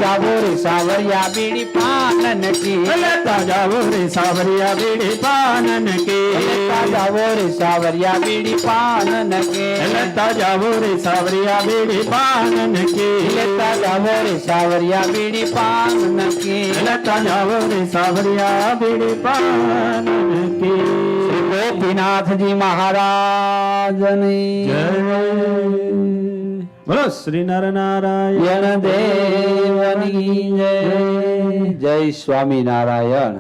જાવો રે સાવરિયા બીડી પાનન કી
લેતા જાઓ રે સાવરિયા બીડી પાનન કી
લેતા જાવો રે સાવરિયા બીડી પાનન કી
લેતા જાઓ રે સાવરિયા બીડી પાનન કી
લેતા જાવો રે સાવરિયા બીડી પાનન કી
લેતા જાઓ રે સાવરિયા બીડી પાનન કી
શ્રી ગોપીનાથજી મહારાજની
જય બોલો શ્રી નર નારાયણ
દેવની જય જય સ્વામિનારાયણ.